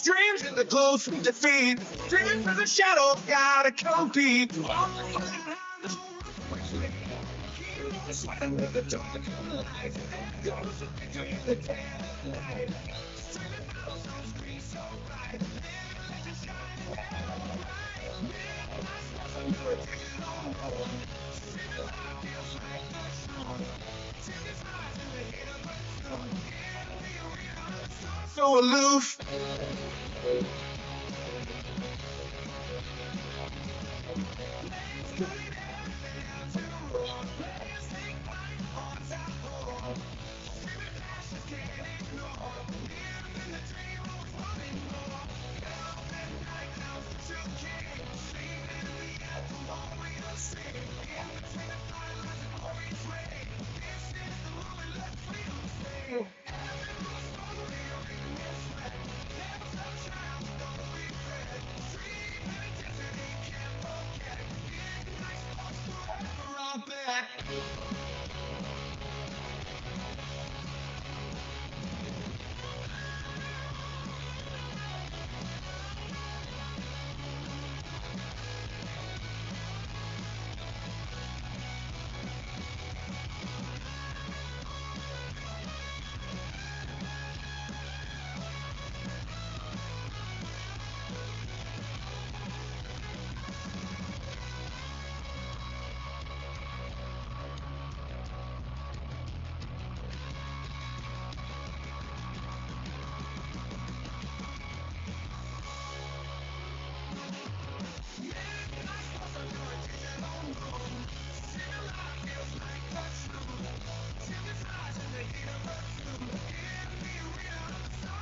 Dreams in the glow from defeat. Dreams from the shadow, gotta compete. So aloof.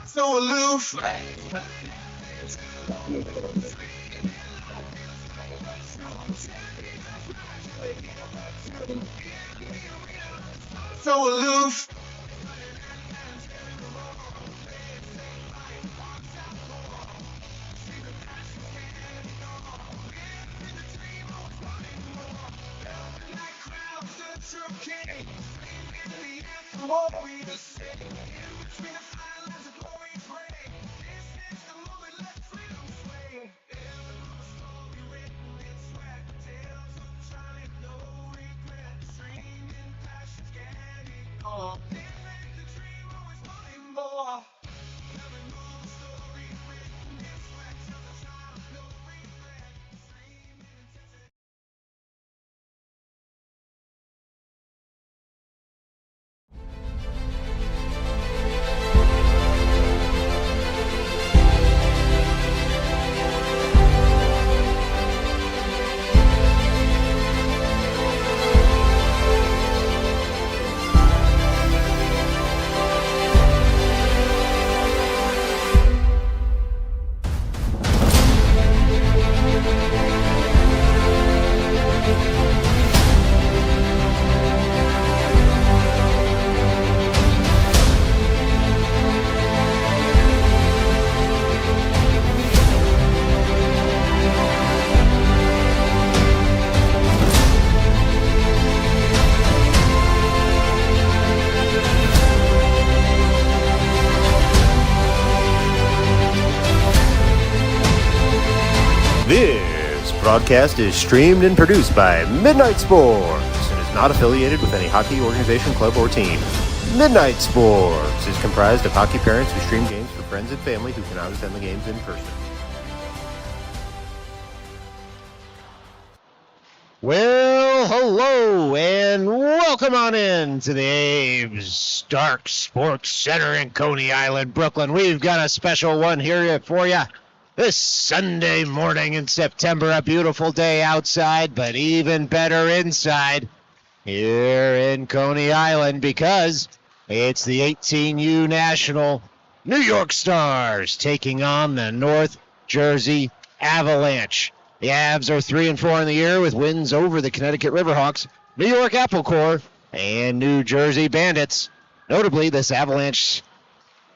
So aloof. So aloof. This broadcast is streamed and produced by Midnight Sports and is not affiliated with any hockey organization, club, or team. Midnight Sports is comprised of hockey parents who stream games for friends and family who cannot attend the games in person. Well, hello, and welcome on in to the Abe's Dark Sports Center in Coney Island, Brooklyn. We've got a special one here for you this Sunday morning in September. A beautiful day outside, but even better inside here in Coney Island because it's the 18U National New York Stars taking on the North Jersey Avalanche. The Avs are 3-4 in the year with wins over the Connecticut Riverhawks, New York Apple Corps, and New Jersey Bandits. Notably, this Avalanche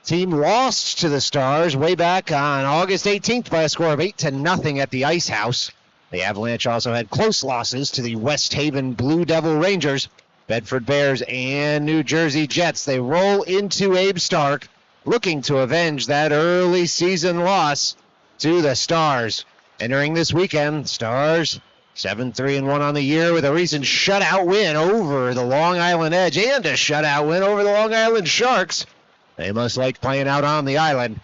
team lost to the Stars way back on August 18th by a score of 8-0 at the Ice House. The Avalanche also had close losses to the West Haven Blue Devil Rangers, Bedford Bears, and New Jersey Jets. They roll into Abe Stark looking to avenge that early season loss to the Stars. Entering this weekend, Stars 7-3-1 on the year with a recent shutout win over the Long Island Edge and a shutout win over the Long Island Sharks. They must like playing out on the island.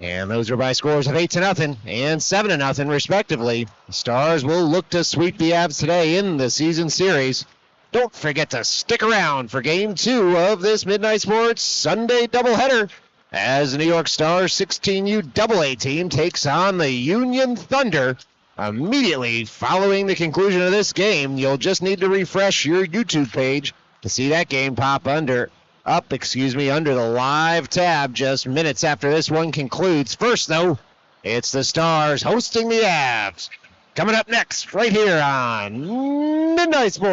And those are by scores of 8-0 and 7-0 respectively. The Stars will look to sweep the Avs today in the season series. Don't forget to stick around for Game 2 of this Midnight Sports Sunday doubleheader as the New York Stars 16U AA team takes on the Union Thunder. Immediately following the conclusion of this game, you'll just need to refresh your YouTube page to see that game pop under the live tab just minutes after this one concludes. First, though, it's the Stars hosting the Avs. Coming up next, right here on Midnight Sports.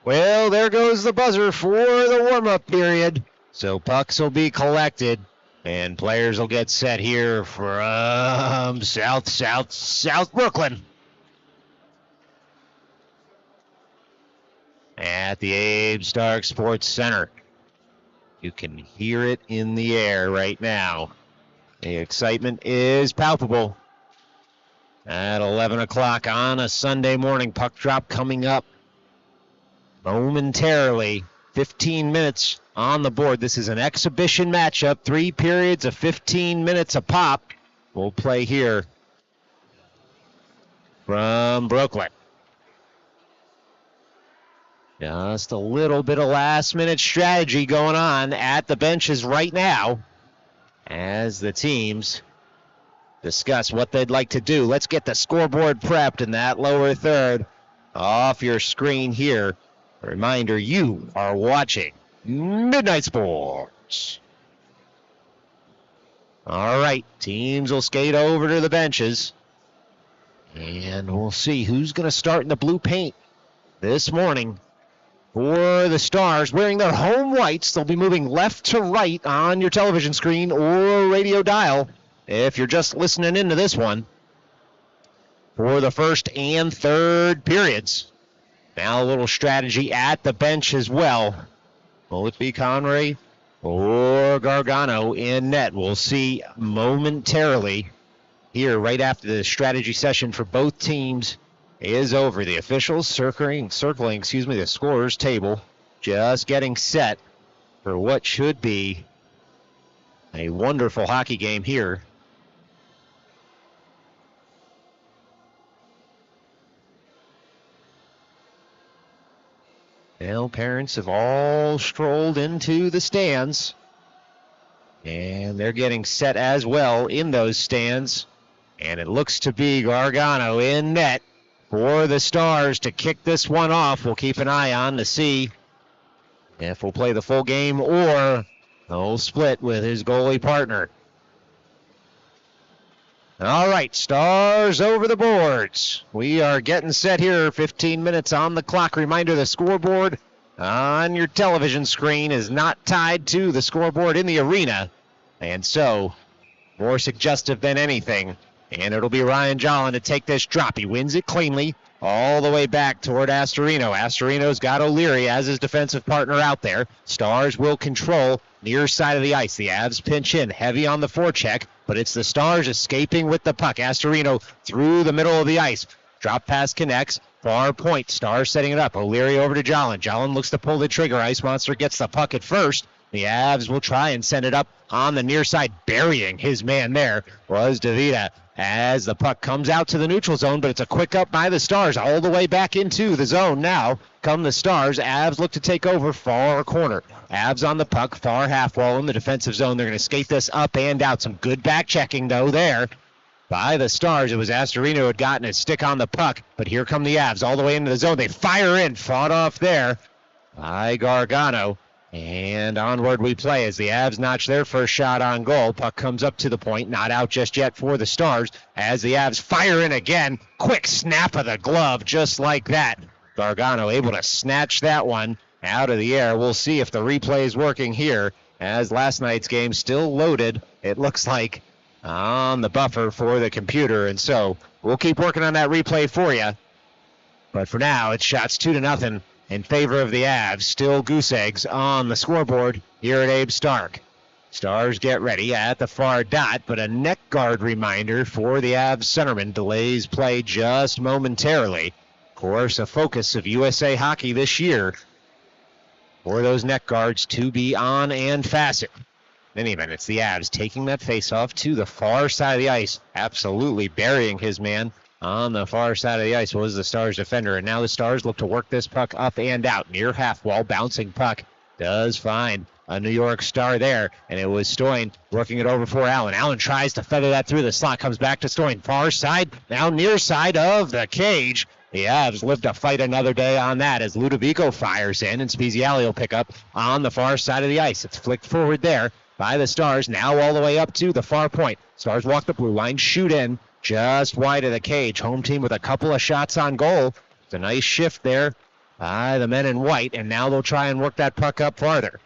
Well, there goes the buzzer for the warm-up period. So pucks will be collected, and players will get set here from South Brooklyn. At the Abe Stark Sports Center. You can hear it in the air right now. The excitement is palpable. At 11 o'clock on a Sunday morning, puck drop coming up momentarily. 15 minutes on the board. This is an exhibition matchup. 3 periods of 15 minutes a pop. We'll play here from Brooklyn. Just a little bit of last-minute strategy going on at the benches right now as the teams discuss what they'd like to do. Let's get the scoreboard prepped in that lower third off your screen here. A reminder, you are watching Midnight Sports. All right, teams will skate over to the benches, and we'll see who's going to start in the blue paint this morning. For the Stars, wearing their home whites, they'll be moving left to right on your television screen or radio dial if you're just listening into this one for the first and third periods. Now a little strategy at the bench as well. Will it be Conray or Gargano in net? We'll see momentarily here right after the strategy session for both teams is over. The officials circling, the scorer's table, just getting set for what should be A wonderful hockey game here. Well, parents have all strolled into the stands. And they're getting set as well in those stands. And it looks to be Gargano in net for the Stars to kick this one off. We'll keep an eye on to see if we'll play the full game or they'll split with his goalie partner. All right, Stars over the boards. We are getting set here. 15 minutes on the clock. Reminder, the scoreboard on your television screen is not tied to the scoreboard in the arena. And so, more suggestive than anything. And it'll be Ryan Jolin to take this drop. He wins it cleanly all the way back toward Astorino. Astorino's got O'Leary as his defensive partner out there. Stars will control near side of the ice. The Avs pinch in, heavy on the forecheck, but it's the Stars escaping with the puck. Astorino through the middle of the ice. Drop pass connects. Far point. Stars setting it up. O'Leary over to Jolin. Jolin looks to pull the trigger. Ice Monster gets the puck at first. The Avs will try and send it up on the near side. Burying his man there was DeVita as the puck comes out to the neutral zone, but it's a quick up by the Stars all the way back into the zone. Now come the Stars. Avs look to take over far corner. Avs on the puck, far half wall in the defensive zone. They're going to skate this up and out. Some good back checking, though, there by the Stars. It was Astorino who had gotten his stick on the puck, but here come the Avs all the way into the zone. They fire in, fought off there by Gargano. And onward we play as the Avs notch their first shot on goal. Puck comes up to the point, not out just yet for the Stars as the Avs fire in again. Quick snap of the glove, just like that. Gargano able to snatch that one out of the air. We'll see if the replay is working here as last night's game still loaded, it looks like, on the buffer for the computer. And so we'll keep working on that replay for you. But for now, it's shots 2-0. In favor of the Avs. Still goose eggs on the scoreboard here at Abe Stark. Stars get ready at the far dot, but a neck guard reminder for the Avs centerman delays play just momentarily. Of course, a focus of USA Hockey this year for those neck guards to be on and fastened. In any event, it's the Avs taking that faceoff to the far side of the ice, absolutely burying his man on the far side of the ice was the Stars defender, and now the Stars look to work this puck up and out. Near half wall, bouncing puck does find a New York Star there, and it was Stoyan working it over for Allen. Allen tries to feather that through the slot, comes back to Stoyan. Far side, now near side of the cage. The Avs live to fight another day on that as Ludovico fires in, and Speziali will pick up on the far side of the ice. It's flicked forward there by the Stars, now all the way up to the far point. Stars walk the blue line, shoot in, just wide of the cage. Home team with a couple of shots on goal. It's a nice shift there by the men in white, and now they'll try and work that puck up farther.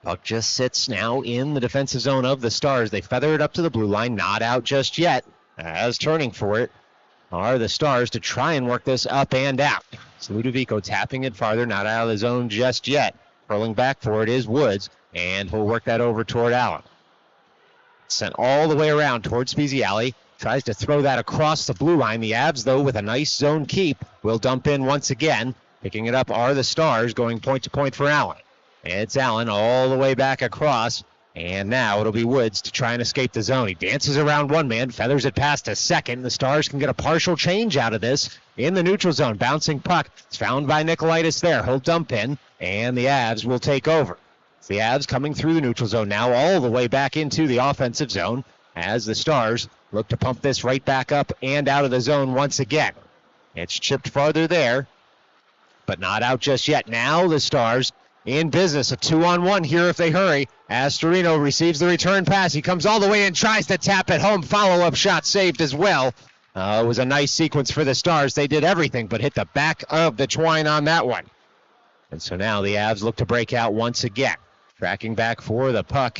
Puck just sits now in the defensive zone of the Stars. They feather it up to the blue line, not out just yet, as turning for it are the Stars to try and work this up and out. It's Ludovico tapping it farther, not out of the zone just yet. Curling back for it is Woods, and he'll work that over toward Allen. Sent all the way around towards Speziali. Tries to throw that across the blue line. The Avs, though, with a nice zone keep, will dump in once again. Picking it up are the Stars, going point to point for Allen. It's Allen all the way back across. And now it'll be Woods to try and escape the zone. He dances around one man, feathers it past a second. The Stars can get a partial change out of this in the neutral zone. Bouncing puck. It's found by Nikolaitis there. He'll dump in, and the Avs will take over. The Avs coming through the neutral zone now all the way back into the offensive zone as the Stars look to pump this right back up and out of the zone once again. It's chipped farther there, but not out just yet. Now the Stars in business, a 2-on-1 here if they hurry. Astorino receives the return pass. He comes all the way and tries to tap it home. Follow-up shot saved as well. It was a nice sequence for the Stars. They did everything but hit the back of the twine on that one. And so now the Avs look to break out once again. Tracking back for the puck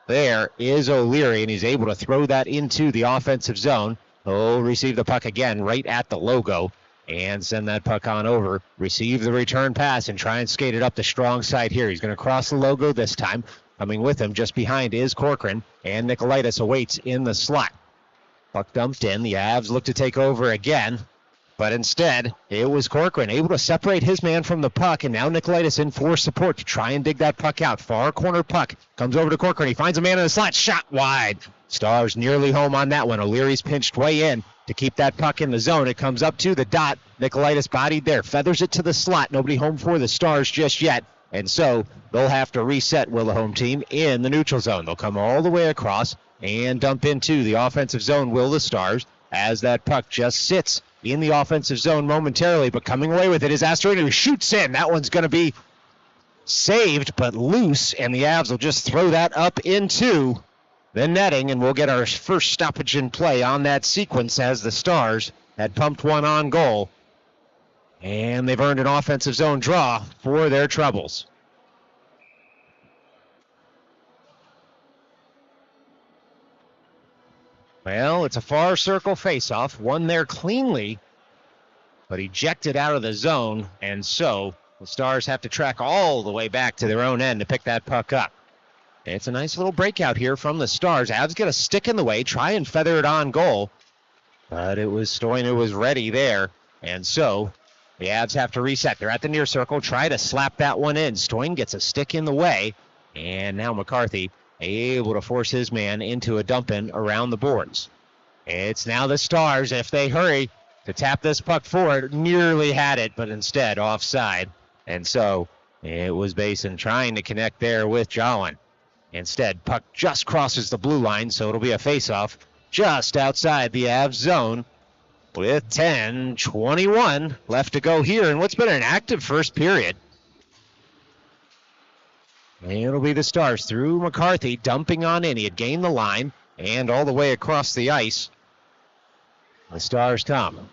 there is O'Leary, and he's able to throw that into the offensive zone. He'll receive the puck again right at the logo and send that puck on over. Receive the return pass and try and skate it up the strong side here. He's going to cross the logo this time. Coming with him just behind is Corcoran, and Nikolaitis awaits in the slot. Puck dumped in. The Avs look to take over again, But instead, it was Corcoran able to separate his man from the puck, and now Nicolaitis in for support to try and dig that puck out. Far corner puck comes over to Corcoran. He finds a man in the slot. Shot wide. Stars nearly home on that one. O'Leary's pinched way in to keep that puck in the zone. It comes up to the dot. Nicolaitis bodied there. Feathers it to the slot. Nobody home for the Stars just yet. And so they'll have to reset, will the home team, in the neutral zone. They'll come all the way across and dump into the offensive zone, will the Stars, as that puck just sits in the offensive zone momentarily, but coming away with it is Astorino, who shoots in. That one's going to be saved, but loose, and the Avs will just throw that up into the netting, and we'll get our first stoppage in play on that sequence as the Stars had pumped one on goal, and they've earned an offensive zone draw for their troubles. Well, it's a far circle faceoff, won there cleanly, but ejected out of the zone, and so the Stars have to track all the way back to their own end to pick that puck up. It's a nice little breakout here from the Stars. Avs get a stick in the way, try and feather it on goal, but it was Stoyan who was ready there, and so the Avs have to reset. They're at the near circle, try to slap that one in. Stoyan gets a stick in the way, and now McCarthy able to force his man into a dump-in around the boards. It's now the Stars, if they hurry, to tap this puck forward. Nearly had it, but instead offside. And so it was Basin trying to connect there with Jolin. Instead, puck just crosses the blue line, so it'll be a face-off just outside the Avs zone with 10:21 left to go here in what's been an active first period. And it'll be the Stars through McCarthy, dumping on in. He had gained the line and all the way across the ice. The Stars come.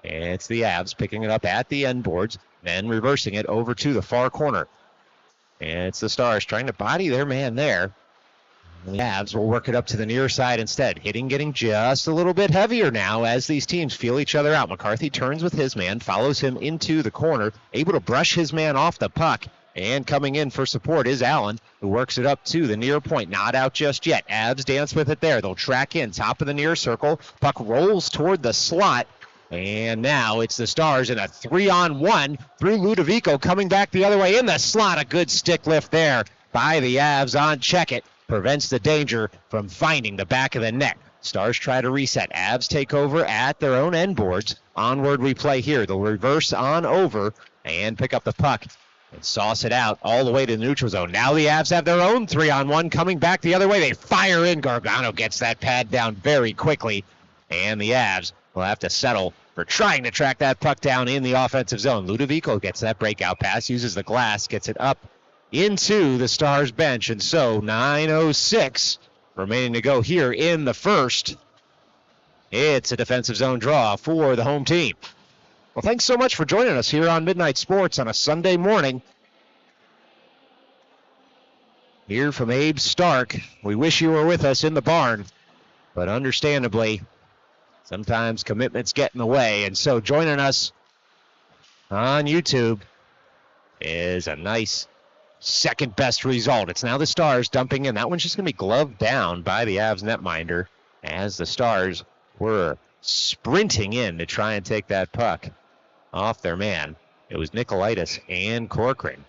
It's the Avs picking it up at the end boards, then reversing it over to the far corner. And it's the Stars trying to body their man there. The Avs will work it up to the near side instead. Hitting getting just a little bit heavier now as these teams feel each other out. McCarthy turns with his man, follows him into the corner, able to brush his man off the puck. And coming in for support is Allen, who works it up to the near point. Not out just yet. Avs dance with it there. They'll track in, top of the near circle. Puck rolls toward the slot. And now it's the Stars in a 3-on-1 through Ludovico, coming back the other way in the slot. A good stick lift there by the Avs on check it. Prevents the danger from finding the back of the net. Stars try to reset. Avs take over at their own end boards. Onward we play here. They'll reverse on over and pick up the puck and sauce it out all the way to the neutral zone. Now the Avs have their own 3-on-1 coming back the other way. They fire in. Gargano gets that pad down very quickly. And the Avs will have to settle for trying to track that puck down in the offensive zone. Ludovico gets that breakout pass, uses the glass, gets it up into the Stars bench. And so 9:06 remaining to go here in the first. It's a defensive zone draw for the home team. Well, thanks so much for joining us here on Midnight Sports on a Sunday morning. Here from Abe Stark. We wish you were with us in the barn, but understandably, sometimes commitments get in the way. And so joining us on YouTube is a nice second best result. It's now the Stars dumping in. That one's just going to be gloved down by the Avs netminder as the Stars were sprinting in to try and take that puck off their man. It was Nicolaitis and Corcoran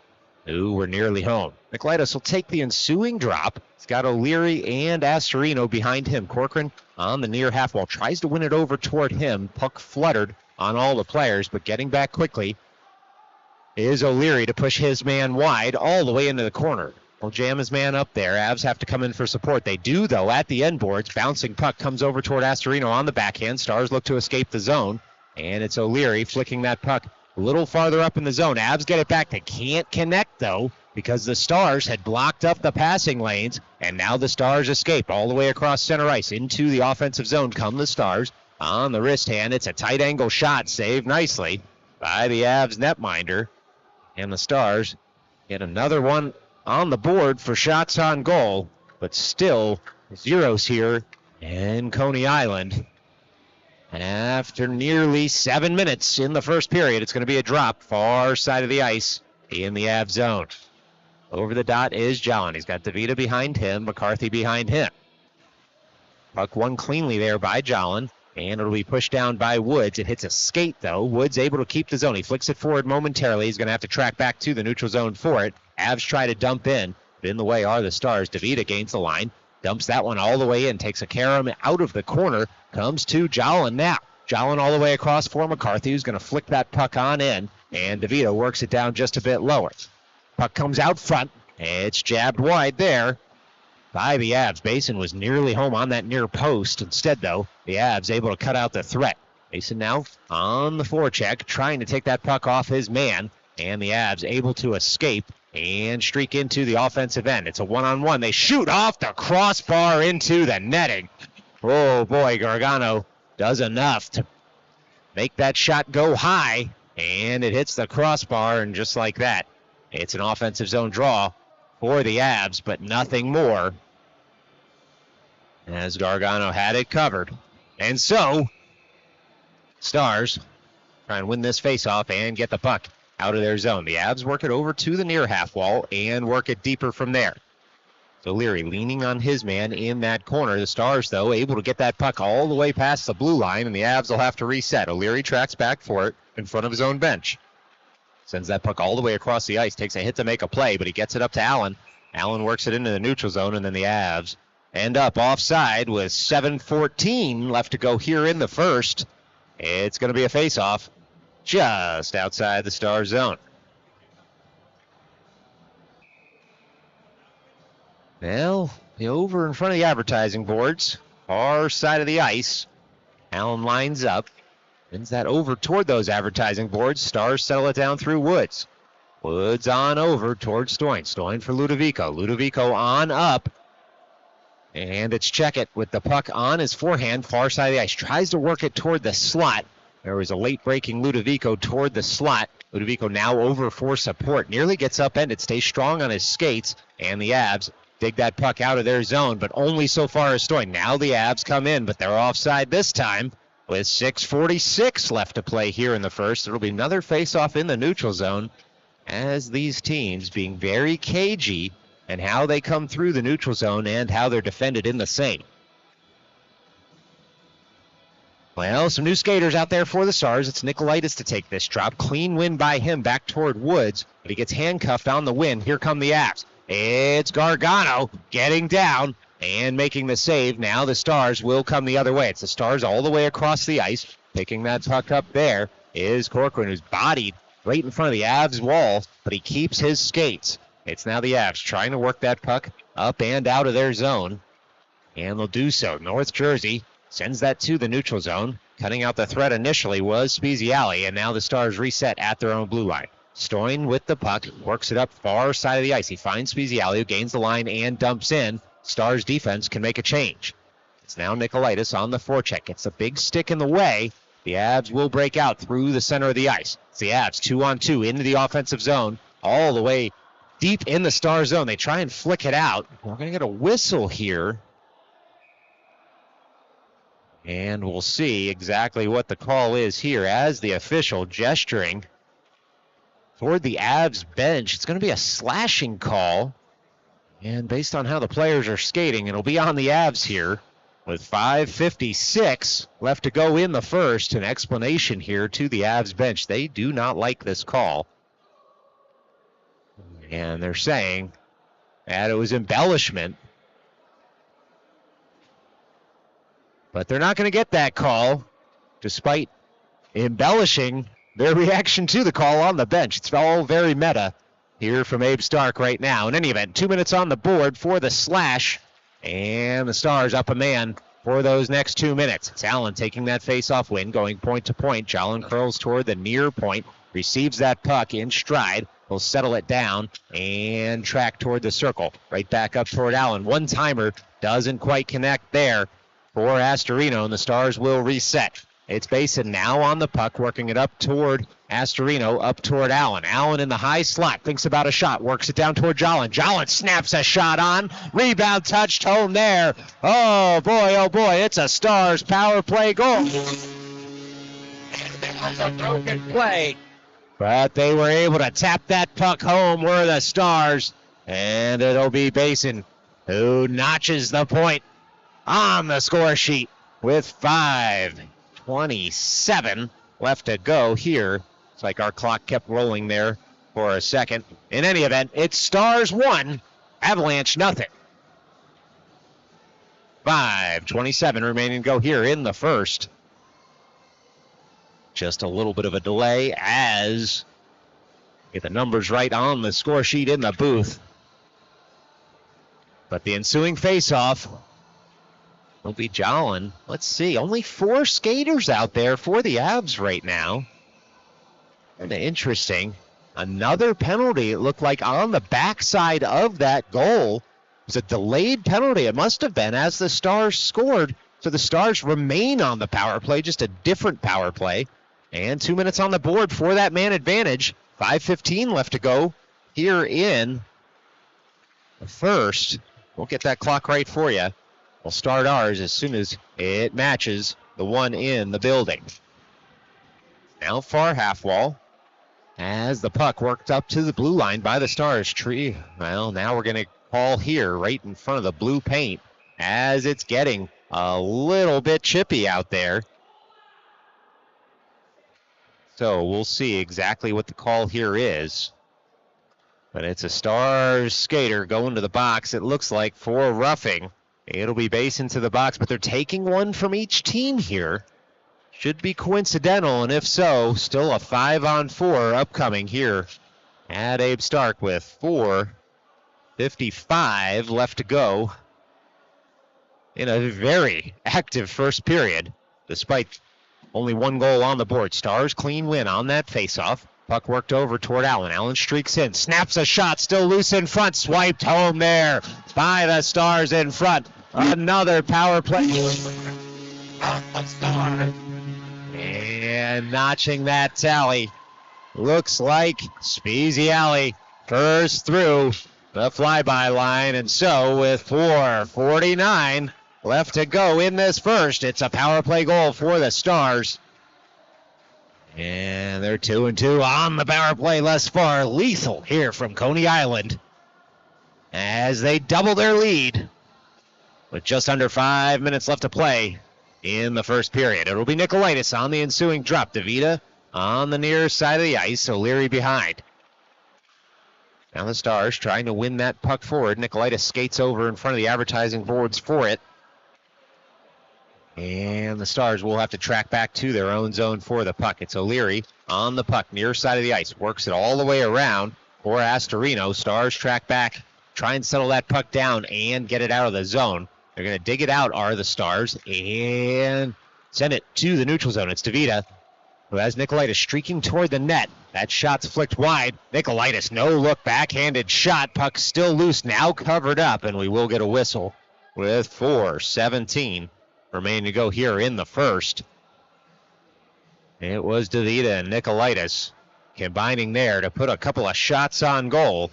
who were nearly home. Nicolaitis will take the ensuing drop. He's got O'Leary and Astorino behind him. Corcoran on the near half wall tries to win it over toward him. Puck fluttered on all the players, but getting back quickly is O'Leary to push his man wide all the way into the corner. Will jam his man up there. Avs have to come in for support. They do, though, at the end boards. Bouncing puck comes over toward Astorino on the backhand. Stars look to escape the zone, and it's O'Leary flicking that puck a little farther up in the zone. Avs get it back. They can't connect, though, because the Stars had blocked up the passing lanes, and now the Stars escape all the way across center ice into the offensive zone. Come the Stars on the wrist hand. It's a tight angle shot, saved nicely by the Avs netminder, and the Stars get another one on the board for shots on goal, but still zeros here in Coney Island. And after nearly 7 minutes in the first period, it's going to be a drop far side of the ice in the Avs zone. Over the dot is Jolin. He's got DeVita behind him, McCarthy behind him. Puck won cleanly there by Jolin. And it'll be pushed down by Woods. It hits a skate, though. Woods able to keep the zone. He flicks it forward momentarily. He's going to have to track back to the neutral zone for it. Avs try to dump in. But in the way are the Stars. DeVita gains the line. Dumps that one all the way in. Takes a carom out of the corner. Comes to Jolin now. Jolin all the way across for McCarthy, who's going to flick that puck on in. And DeVita works it down just a bit lower. Puck comes out front. It's jabbed wide there by the Avs. Basin was nearly home on that near post. Instead, though, the Avs able to cut out the threat. Basin now on the forecheck, trying to take that puck off his man. And the Avs able to escape and streak into the offensive end. It's a one-on-one. They shoot off the crossbar into the netting. Oh, boy, Gargano does enough to make that shot go high. And it hits the crossbar, and just like that, it's an offensive zone draw for the Avs, but nothing more, as Gargano had it covered. And so, Stars try and win this faceoff and get the puck out of their zone. The Avs work it over to the near half wall and work it deeper from there. So Leary leaning on his man in that corner. The Stars, though, able to get that puck all the way past the blue line, and the Avs will have to reset. O'Leary tracks back for it in front of his own bench. Sends that puck all the way across the ice. Takes a hit to make a play, but he gets it up to Allen. Allen works it into the neutral zone, and then the Avs end up offside with 7:14 left to go here in the first. It's going to be a face-off just outside the Star zone. Well, over in front of the advertising boards, far side of the ice. Allen lines up. Sends that over toward those advertising boards. Stars settle it down through Woods. Woods on over towards Stoin. Stoin for Ludovico. Ludovico on up. And it's Checkett with the puck on his forehand, far side of the ice. Tries to work it toward the slot. There was a late breaking Ludovico toward the slot. Ludovico now over for support. Nearly gets upended. Stays strong on his skates. And the Avs dig that puck out of their zone, but only so far as Stoin. Now the Avs come in, but they're offside this time. With 6:46 left to play here in the first, there will be another face-off in the neutral zone, as these teams being very cagey and how they come through the neutral zone and how they're defended in the same. Well, some new skaters out there for the Stars. It's Nikolaitis to take this drop. Clean win by him back toward Woods, but he gets handcuffed on the win. Here come the Avs. It's Gargano getting down and making the save. Now the Stars will come the other way. It's the Stars all the way across the ice. Picking that puck up there is Corcoran, who's bodied right in front of the Avs wall, but he keeps his skates. It's now the Avs trying to work that puck up and out of their zone, and they'll do so. North Jersey sends that to the neutral zone. Cutting out the threat initially was Speziali, and now the Stars reset at their own blue line. Stoin with the puck, works it up far side of the ice. He finds Speziali, who gains the line and dumps in. Stars defense can make a change. It's now Nikolaitis on the forecheck. Gets a big stick in the way. The Avs will break out through the center of the ice. It's the Avs 2-on-2 into the offensive zone, all the way deep in the Star zone. They try and flick it out. We're going to get a whistle here. And we'll see exactly what the call is here as the official gesturing toward the Avs bench. It's going to be a slashing call. And based on how the players are skating, it'll be on the Avs here with 5:56 left to go in the first. An explanation here to the Avs bench. They do not like this call. And they're saying that it was embellishment. But they're not going to get that call, despite embellishing their reaction to the call on the bench. It's all very meta here from Abe Stark right now. In any event, 2 minutes on the board for the slash, and the Stars up a man for those next 2 minutes. It's Allen taking that face-off win, going point to point. Jolin curls toward the near point, receives that puck in stride. He'll settle it down and track toward the circle. Right back up toward Allen. One-timer doesn't quite connect there for Astorino, and the Stars will reset. It's Basin now on the puck, working it up toward Astorino, up toward Allen. Allen in the high slot, thinks about a shot, works it down toward Jolin. Jolin snaps a shot on. Rebound touched home there. Oh boy, it's a Stars power play goal. It was a broken play. But they were able to tap that puck home, were the Stars. And it'll be Basin who notches the point on the score sheet. with 5:27 left to go here. It's like our clock kept rolling there for a second. In any event, it's Stars 1, Avalanche nothing. 5:27 remaining to go here in the first. Just a little bit of a delay as get the numbers right on the score sheet in the booth. But the ensuing face-off will be Jolin. Let's see, only 4 skaters out there for the Avs right now. Kind of interesting. Another penalty, it looked like, on the backside of that goal. It was a delayed penalty. It must have been as the Stars scored. So the Stars remain on the power play, just a different power play. And 2 minutes on the board for that man advantage. 5:15 left to go here in the first. We'll get that clock right for you. We'll start ours as soon as it matches the one in the building. Now far half wall as the puck worked up to the blue line by the Stars tree. Well, now we're going to call here right in front of the blue paint as it's getting a little bit chippy out there. So we'll see exactly what the call here is. But it's a Stars skater going to the box, it looks like, for roughing. It'll be base into the box, but they're taking one from each team here. Should be coincidental, and if so, still a 5-on-4 upcoming here at Abe Stark with 4:55 left to go in a very active first period, despite only 1 goal on the board. Stars clean win on that faceoff. Puck worked over toward Allen. Allen streaks in, snaps a shot, still loose in front, swiped home there by the Stars in front. Another power play. And notching that tally. Looks like Speezy Alley first through the flyby line. And so with 4:49 left to go in this first, it's a power play goal for the Stars. And they're 2-2 on the power play thus far. Lethal here from Coney Island as they double their lead with just under 5 minutes left to play in the first period. It'll be Nicolaitis on the ensuing drop. DeVita on the near side of the ice, O'Leary behind. Now the Stars trying to win that puck forward. Nicolaitis skates over in front of the advertising boards for it. And the Stars will have to track back to their own zone for the puck. It's O'Leary on the puck, near side of the ice. Works it all the way around for Astorino. Stars track back, try and settle that puck down and get it out of the zone. They're going to dig it out, are the Stars, and send it to the neutral zone. It's DeVita, who has Nicolaitis streaking toward the net. That shot's flicked wide. Nicolaitis, no look, backhanded shot. Puck still loose, now covered up, and we will get a whistle with 4:17 remaining to go here in the first. It was DeVita and Nicolaitis combining there to put a couple of shots on goal.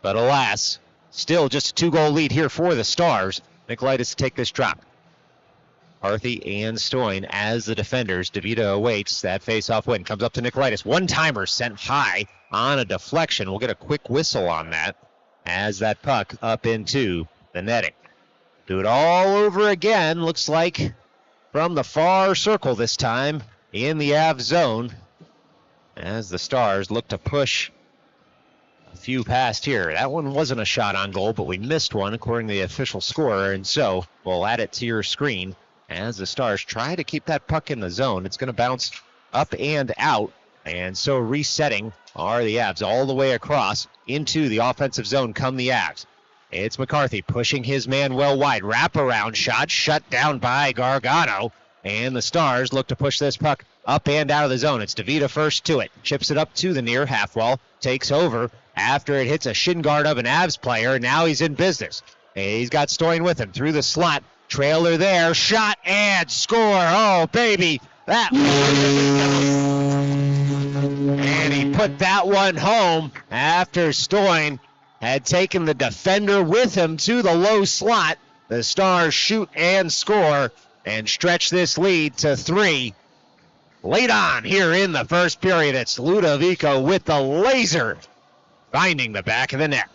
But alas, still just a 2-goal lead here for the Stars. Nicolaitis to take this drop. Harthy and Stoyan as the defenders. DeVita awaits that face-off win. Comes up to Nicolaitis. One-timer sent high on a deflection. We'll get a quick whistle on that as that puck up into the netting. Do it all over again. Looks like from the far circle this time in the Av zone as the Stars look to push a few past here. That one wasn't a shot on goal, but we missed one according to the official scorer, and so we'll add it to your screen as the Stars try to keep that puck in the zone. It's going to bounce up and out, and so resetting are the Avs all the way across into the offensive zone come the Avs. It's McCarthy pushing his man well wide. Wraparound shot shut down by Gargano, and the Stars look to push this puck up and out of the zone. It's DeVita first to it. Chips it up to the near half wall. Takes over after it hits a shin guard of an Avs player. Now he's in business. He's got Stoyan with him through the slot. Trailer there. Shot and score. Oh, baby. That and he put that one home after Stoyan had taken the defender with him to the low slot. The Stars shoot and score and stretch this lead to 3. Late on here in the first period, it's Ludovico with the laser, finding the back of the net.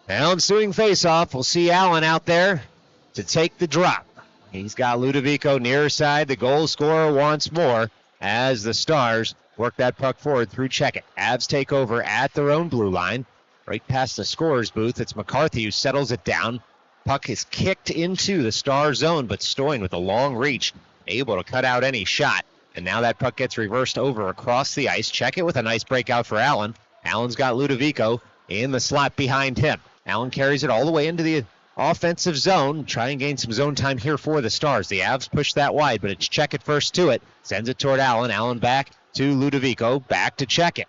Now ensuing faceoff, we'll see Allen out there to take the drop. He's got Ludovico near side, the goal scorer once more, as the Stars work that puck forward through Checkett. Avs take over at their own blue line, right past the scorer's booth. It's McCarthy who settles it down. Puck is kicked into the Star zone, but Stoyan with a long reach, able to cut out any shot. And now that puck gets reversed over across the ice. Checkett with a nice breakout for Allen. Allen's got Ludovico in the slot behind him. Allen carries it all the way into the offensive zone. Try and gain some zone time here for the Stars. The Avs push that wide, but it's Checkett first to it. Sends it toward Allen. Allen back to Ludovico. Back to Checkett.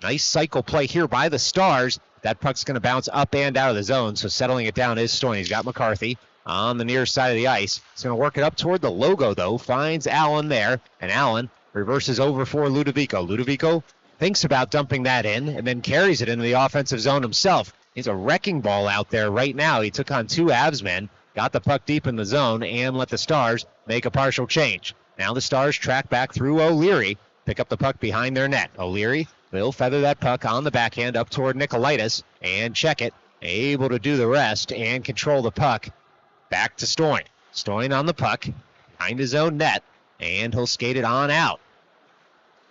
Nice cycle play here by the Stars. That puck's going to bounce up and out of the zone, so settling it down is Stoyan. He's got McCarthy on the near side of the ice. He's going to work it up toward the logo, though. Finds Allen there, and Allen reverses over for Ludovico. Ludovico thinks about dumping that in and then carries it into the offensive zone himself. He's a wrecking ball out there right now. He took on two Avs men, got the puck deep in the zone, and let the Stars make a partial change. Now the Stars track back through O'Leary, pick up the puck behind their net. O'Leary will feather that puck on the backhand up toward Nikolaitis and Checkett, able to do the rest and control the puck. Back to Stoyan. Stoyan on the puck, behind his own net, and he'll skate it on out.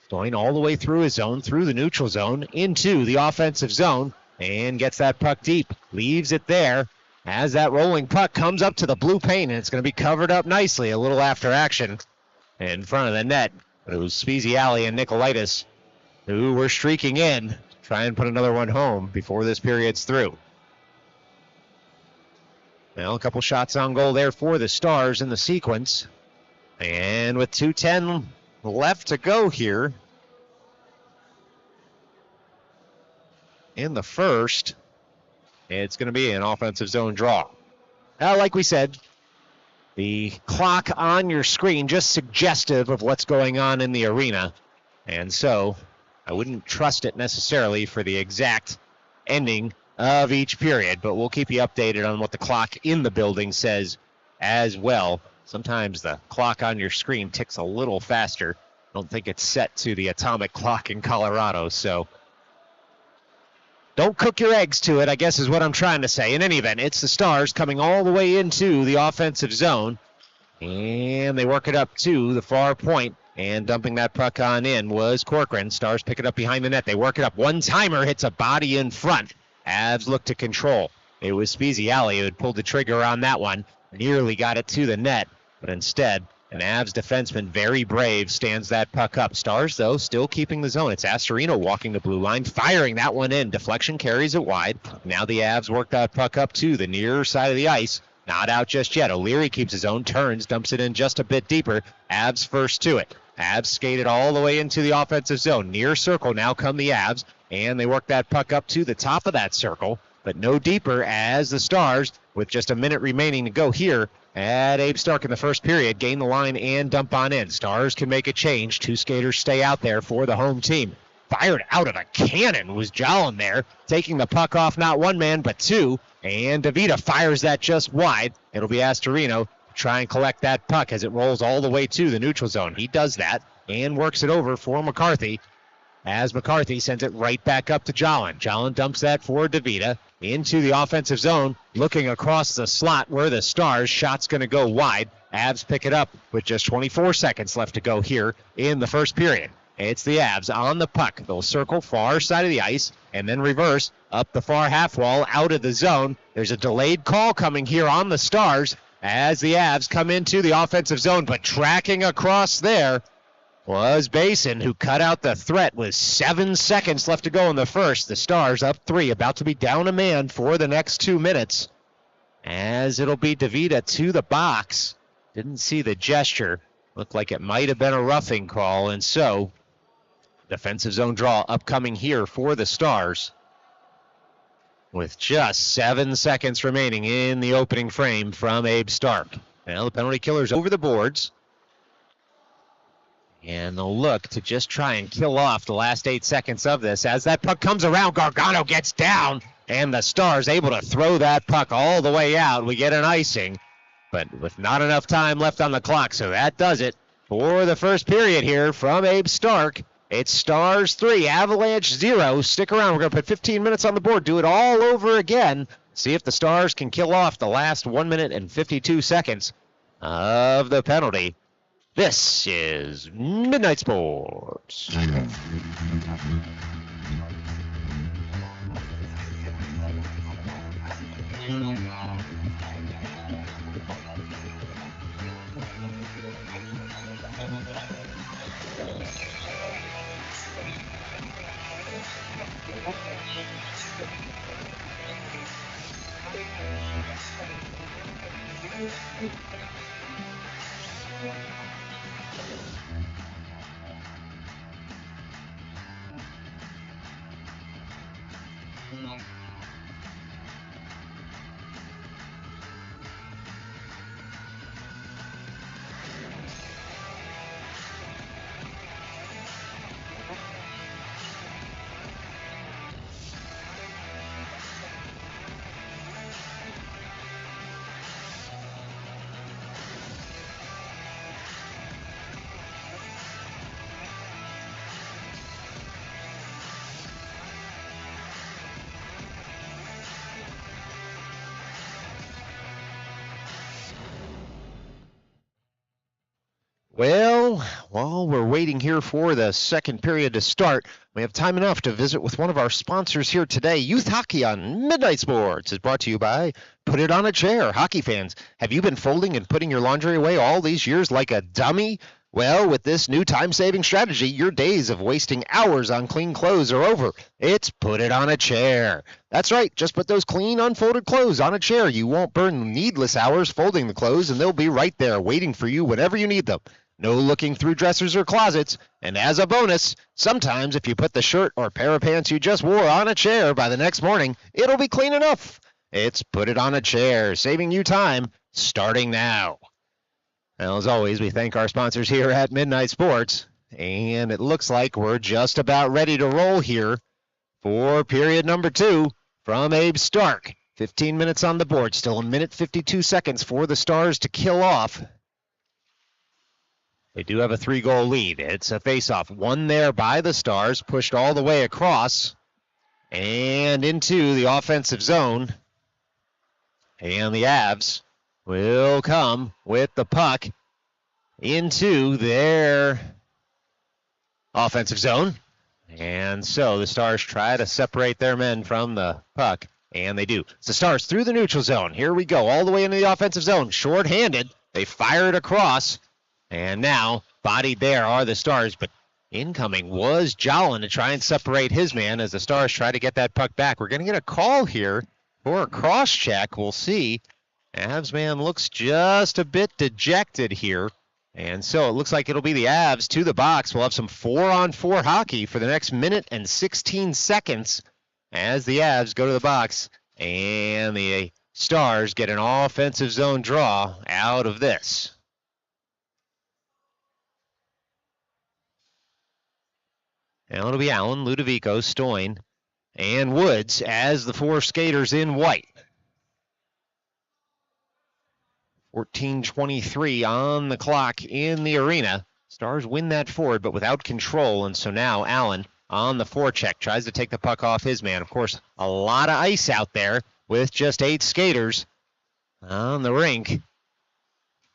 Stoyan all the way through his zone, through the neutral zone, into the offensive zone, and gets that puck deep. Leaves it there as that rolling puck comes up to the blue paint, and it's going to be covered up nicely a little after action in front of the net. It was Speziali and Nikolaitis who were streaking in to try and put another one home before this period's through. Well, a couple shots on goal there for the Stars in the sequence. And with 2:10 left to go here in the first, it's going to be an offensive zone draw. Now, like we said, the clock on your screen just suggestive of what's going on in the arena. And so I wouldn't trust it necessarily for the exact ending of each period, but we'll keep you updated on what the clock in the building says as well. Sometimes the clock on your screen ticks a little faster. I don't think it's set to the atomic clock in Colorado, so don't cook your eggs to it, I guess is what I'm trying to say. In any event, it's the Stars coming all the way into the offensive zone, and they work it up to the far point, and dumping that puck on in was Corcoran. Stars pick it up behind the net. They work it up. One-timer hits a body in front. Avs look to control. It was Speziali who had pulled the trigger on that one. Nearly got it to the net, but instead, an Avs defenseman, very brave, stands that puck up. Stars, though, still keeping the zone. It's Astorino walking the blue line, firing that one in. Deflection carries it wide. Now the Avs work that puck up to the near side of the ice. Not out just yet. O'Leary keeps his own, turns, dumps it in just a bit deeper. Avs first to it. Avs skated all the way into the offensive zone. Near circle, now come the Avs, and they work that puck up to the top of that circle, but no deeper as the Stars, with just a minute remaining to go here at Abe Stark in the first period, gain the line and dump on in. Stars can make a change. Two skaters stay out there for the home team. Fired out of a cannon was Jolin there, taking the puck off not one man but two, and DeVita fires that just wide. It'll be Astorino try and collect that puck as it rolls all the way to the neutral zone. He does that and works it over for McCarthy as McCarthy sends it right back up to Jolin. Jolin dumps that for DeVita into the offensive zone, looking across the slot where the Stars. Shot's going to go wide. Avs pick it up with just 24 seconds left to go here in the first period. It's the Avs on the puck. They'll circle far side of the ice and then reverse up the far half wall out of the zone. There's a delayed call coming here on the Stars as the Avs come into the offensive zone, but tracking across there was Basin, who cut out the threat with 7 seconds left to go in the first. The Stars up 3, about to be down a man for the next 2 minutes, as it'll be DeVita to the box. Didn't see the gesture. Looked like it might have been a roughing call, and so defensive zone draw upcoming here for the Stars, with just 7 seconds remaining in the opening frame from Abe Stark. Now the penalty killer's over the boards, and they'll look to just try and kill off the last 8 seconds of this. As that puck comes around, Gargano gets down, and the Stars able to throw that puck all the way out. We get an icing, but with not enough time left on the clock, so that does it for the first period here from Abe Stark It's Stars 3, Avalanche 0. Stick around. We're going to put 15 minutes on the board. Do it all over again. See if the Stars can kill off the last 1 minute and 52 seconds of the penalty. This is Midnight Sports. Well, while we're waiting here for the second period to start, we have time enough to visit with one of our sponsors here today. Youth Hockey on Midnight Sports is brought to you by Put It on a Chair. Hockey fans, have you been folding and putting your laundry away all these years like a dummy? Well, with this new time-saving strategy, your days of wasting hours on clean clothes are over. It's Put It on a Chair. That's right, just put those clean, unfolded clothes on a chair. You won't burn needless hours folding the clothes, and they'll be right there waiting for you whenever you need them. No looking through dressers or closets. And as a bonus, sometimes if you put the shirt or pair of pants you just wore on a chair by the next morning, it'll be clean enough. It's Put It on a Chair, saving you time, starting now. Well, as always, we thank our sponsors here at Midnight Sports. And it looks like we're just about ready to roll here for period number 2 from Abe Stark. 15 minutes on the board, still a minute 52 seconds for the Stars to kill off. They do have a 3-goal lead. It's a face-off. Won there by the Stars, pushed all the way across and into the offensive zone. And the Avs will come with the puck into their offensive zone. And so the Stars try to separate their men from the puck, and they do. It's the Stars through the neutral zone. Here we go, all the way into the offensive zone. Short-handed. They fire it across. And now, bodied there are the Stars, but incoming was Jolin to try and separate his man as the Stars try to get that puck back. We're going to get a call here for a cross-check. We'll see. Avs man looks just a bit dejected here. And so it looks like it'll be the Avs to the box. We'll have some 4-on-4 hockey for the next minute and 16 seconds as the Avs go to the box. And the Stars get an offensive zone draw out of this. Now it'll be Allen, Ludovico, Stoin, and Woods as the 4 skaters in white. 14:23 on the clock in the arena. Stars win that forward, but without control, and so now Allen on the forecheck tries to take the puck off his man. Of course, a lot of ice out there with just 8 skaters on the rink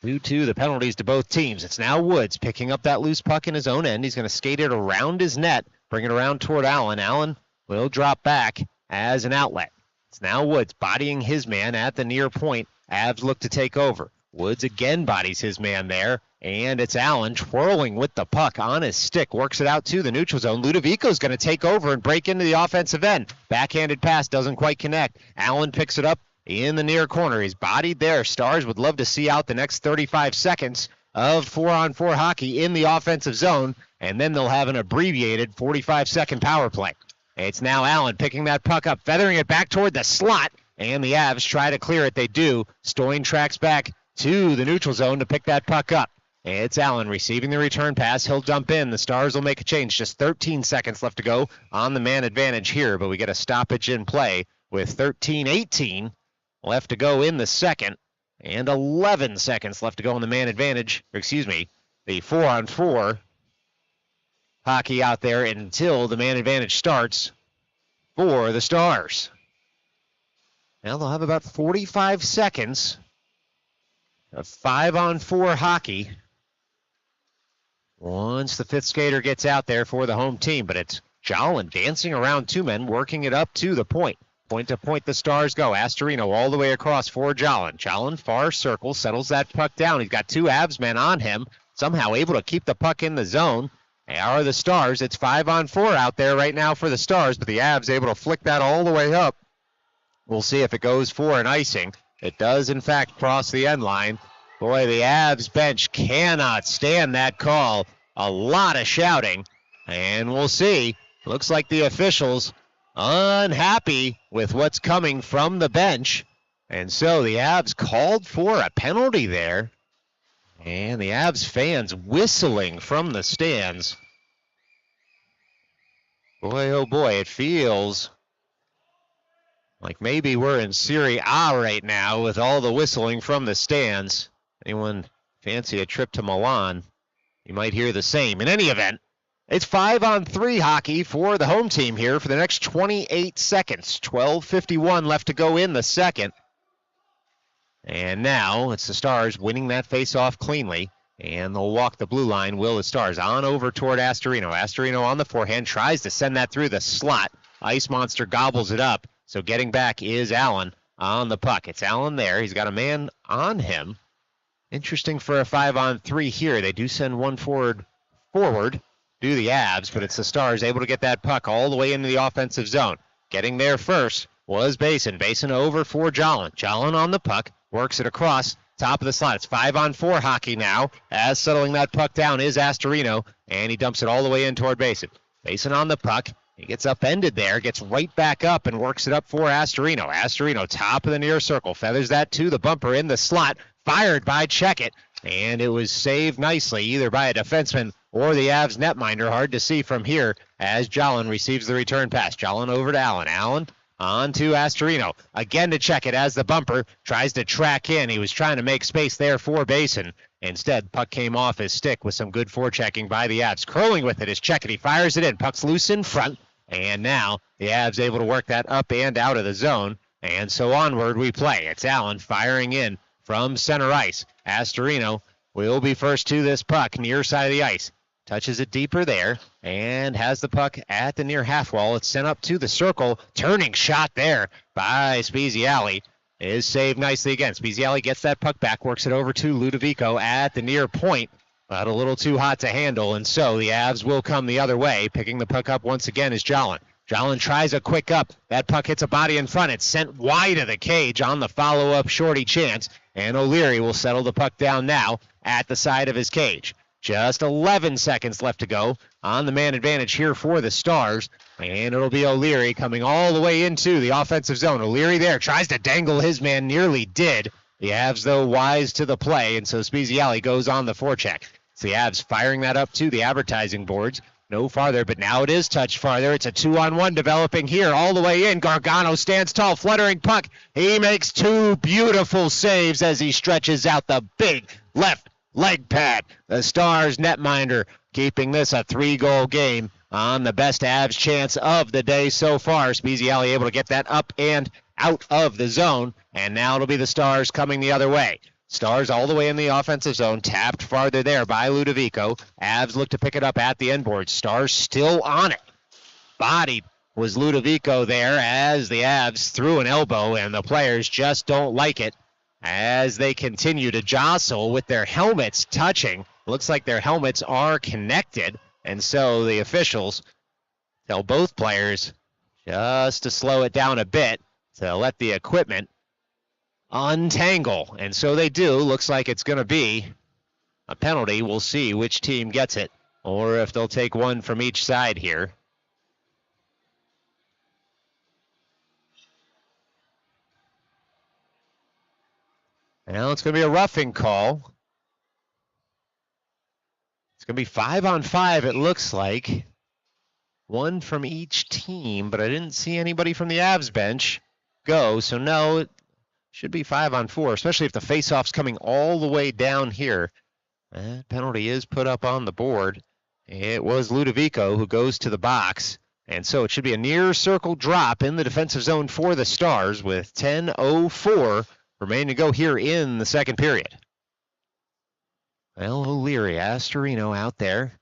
due to the penalties to both teams. It's now Woods picking up that loose puck in his own end. He's going to skate it around his net, bring it around toward Allen. Allen will drop back as an outlet. It's now Woods bodying his man at the near point. Avs look to take over. Woods again bodies his man there, and it's Allen twirling with the puck on his stick. Works it out to the neutral zone. Ludovico's going to take over and break into the offensive end. Backhanded pass doesn't quite connect. Allen picks it up in the near corner. He's bodied there. Stars would love to see out the next 35 seconds of 4-on-4 hockey in the offensive zone, and then they'll have an abbreviated 45-second power play. It's now Allen picking that puck up, feathering it back toward the slot, and the Avs try to clear it. They do. Stoin tracks back to the neutral zone to pick that puck up. It's Allen receiving the return pass. He'll dump in. The Stars will make a change. Just 13 seconds left to go on the man advantage here, but we get a stoppage in play with 13:18 left to go in the second, and 11 seconds left to go on the man advantage. The 4-on-4 hockey out there until the man advantage starts for the Stars. Now they'll have about 45 seconds of 5-on-4 hockey once the fifth skater gets out there for the home team. But it's Jolin dancing around two men, working it up to the point. Point to point the Stars go. Astorino all the way across for Jolin. Jolin far circle, settles that puck down. He's got two Avs men on him, somehow able to keep the puck in the zone. They are the Stars. It's 5-on-4 out there right now for the Stars, but the Avs able to flick that all the way up. We'll see if it goes for an icing. It does, in fact, cross the end line. Boy, the Avs bench cannot stand that call. A lot of shouting, and we'll see. Looks like the officials unhappy with what's coming from the bench, and so the Avs called for a penalty there, and the Avs fans whistling from the stands. Boy, oh boy, it feels like maybe we're in Serie A right now with all the whistling from the stands. Anyone fancy a trip to Milan? You might hear the same. In any event, it's 5-on-3 hockey for the home team here for the next 28 seconds. 12:51 left to go in the second. And now it's the Stars winning that face-off cleanly. And they'll walk the blue line, will the Stars. On over toward Astorino. Astorino on the forehand, tries to send that through the slot. Ice Monster gobbles it up. So getting back is Allen on the puck. It's Allen there. He's got a man on him. Interesting for a 5-on-3 here. They do send one forward, do the Avs, but it's the Stars able to get that puck all the way into the offensive zone. Getting there first was Basin. Basin over for Jolin. Jolin on the puck, works it across, top of the slot. It's 5-on-4 hockey now. As settling that puck down is Astorino, and he dumps it all the way in toward Basin. Basin on the puck. He gets upended there, gets right back up and works it up for Astorino. Astorino, top of the near circle, feathers that to the bumper in the slot, fired by Checkett, and it was saved nicely either by a defenseman or the Avs netminder. Hard to see from here as Jolin receives the return pass. Jolin over to Allen. Allen on to Astorino. Again to Checkett as the bumper tries to track in. He was trying to make space there for Basin. Instead, puck came off his stick with some good forechecking by the Avs. Curling with it is Checkett. He fires it in. Puck's loose in front. And now the Avs able to work that up and out of the zone. And so onward we play. It's Allen firing in from center ice. Astorino will be first to this puck near side of the ice. Touches it deeper there and has the puck at the near half wall. It's sent up to the circle. Turning shot there by Spezialy is saved nicely again. Spezialy gets that puck back, works it over to Ludovico at the near point, but a little too hot to handle, and so the Avs will come the other way. Picking the puck up once again is Jolin. Jolin tries a quick up. That puck hits a body in front. It's sent wide of the cage on the follow-up shorty chance, and O'Leary will settle the puck down now at the side of his cage. Just 11 seconds left to go on the man advantage here for the Stars, and it'll be O'Leary coming all the way into the offensive zone. O'Leary there tries to dangle his man, nearly did. The Avs, though, wise to the play, and so Spezialy goes on the forecheck. It's the Avs firing that up to the advertising boards. No farther, but now it is touched farther. It's a 2-on-1 developing here all the way in. Gargano stands tall, fluttering puck. He makes two beautiful saves as he stretches out the big left leg pad. The Stars netminder keeping this a 3-goal game on the best Avs chance of the day so far. Spezialy able to get that up and out of the zone, and now it'll be the Stars coming the other way. Stars all the way in the offensive zone, tapped farther there by Ludovico. Avs look to pick it up at the end board. Stars still on it. Bodied was Ludovico there as the Avs threw an elbow, and the players just don't like it as they continue to jostle with their helmets touching. Looks like their helmets are connected, and so the officials tell both players just to slow it down a bit to let the equipment untangle, and so they do. Looks like it's going to be a penalty. We'll see which team gets it, or if they'll take one from each side here. Now it's going to be a roughing call. It's going to be 5-on-5, it looks like. One from each team, but I didn't see anybody from the Avs bench go, so no, it should be 5-on-4, especially if the faceoff's coming all the way down here. That penalty is put up on the board, It was Ludovico who goes to the box. And so it should be a near circle drop in the defensive zone for the Stars with 10:04 remaining to go here in the second period. Well, O'Leary, Astorino out there.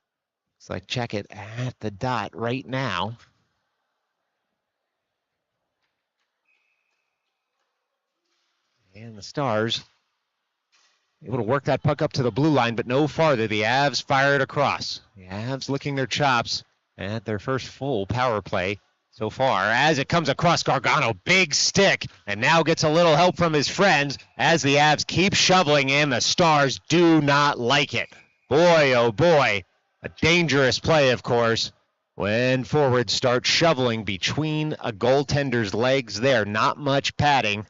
Looks like check it at the dot right now. And the Stars able to work that puck up to the blue line, but no farther. The Avs fire it across. The Avs licking their chops at their first full power play so far. As it comes across Gargano, big stick, and now gets a little help from his friends as the Avs keep shoveling, and the Stars do not like it. Boy, oh boy, a dangerous play, of course, when forwards start shoveling between a goaltender's legs there. Not much padding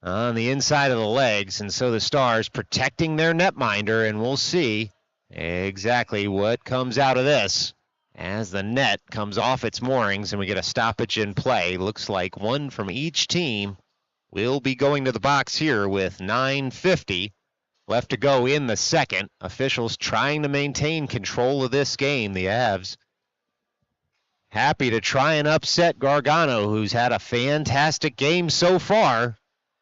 on the inside of the legs, and so the Stars protecting their netminder, and we'll see exactly what comes out of this as the net comes off its moorings and we get a stoppage in play. Looks like one from each team will be going to the box here with 9:50 left to go in the second. Officials trying to maintain control of this game. The Avs happy to try and upset Gargano, who's had a fantastic game so far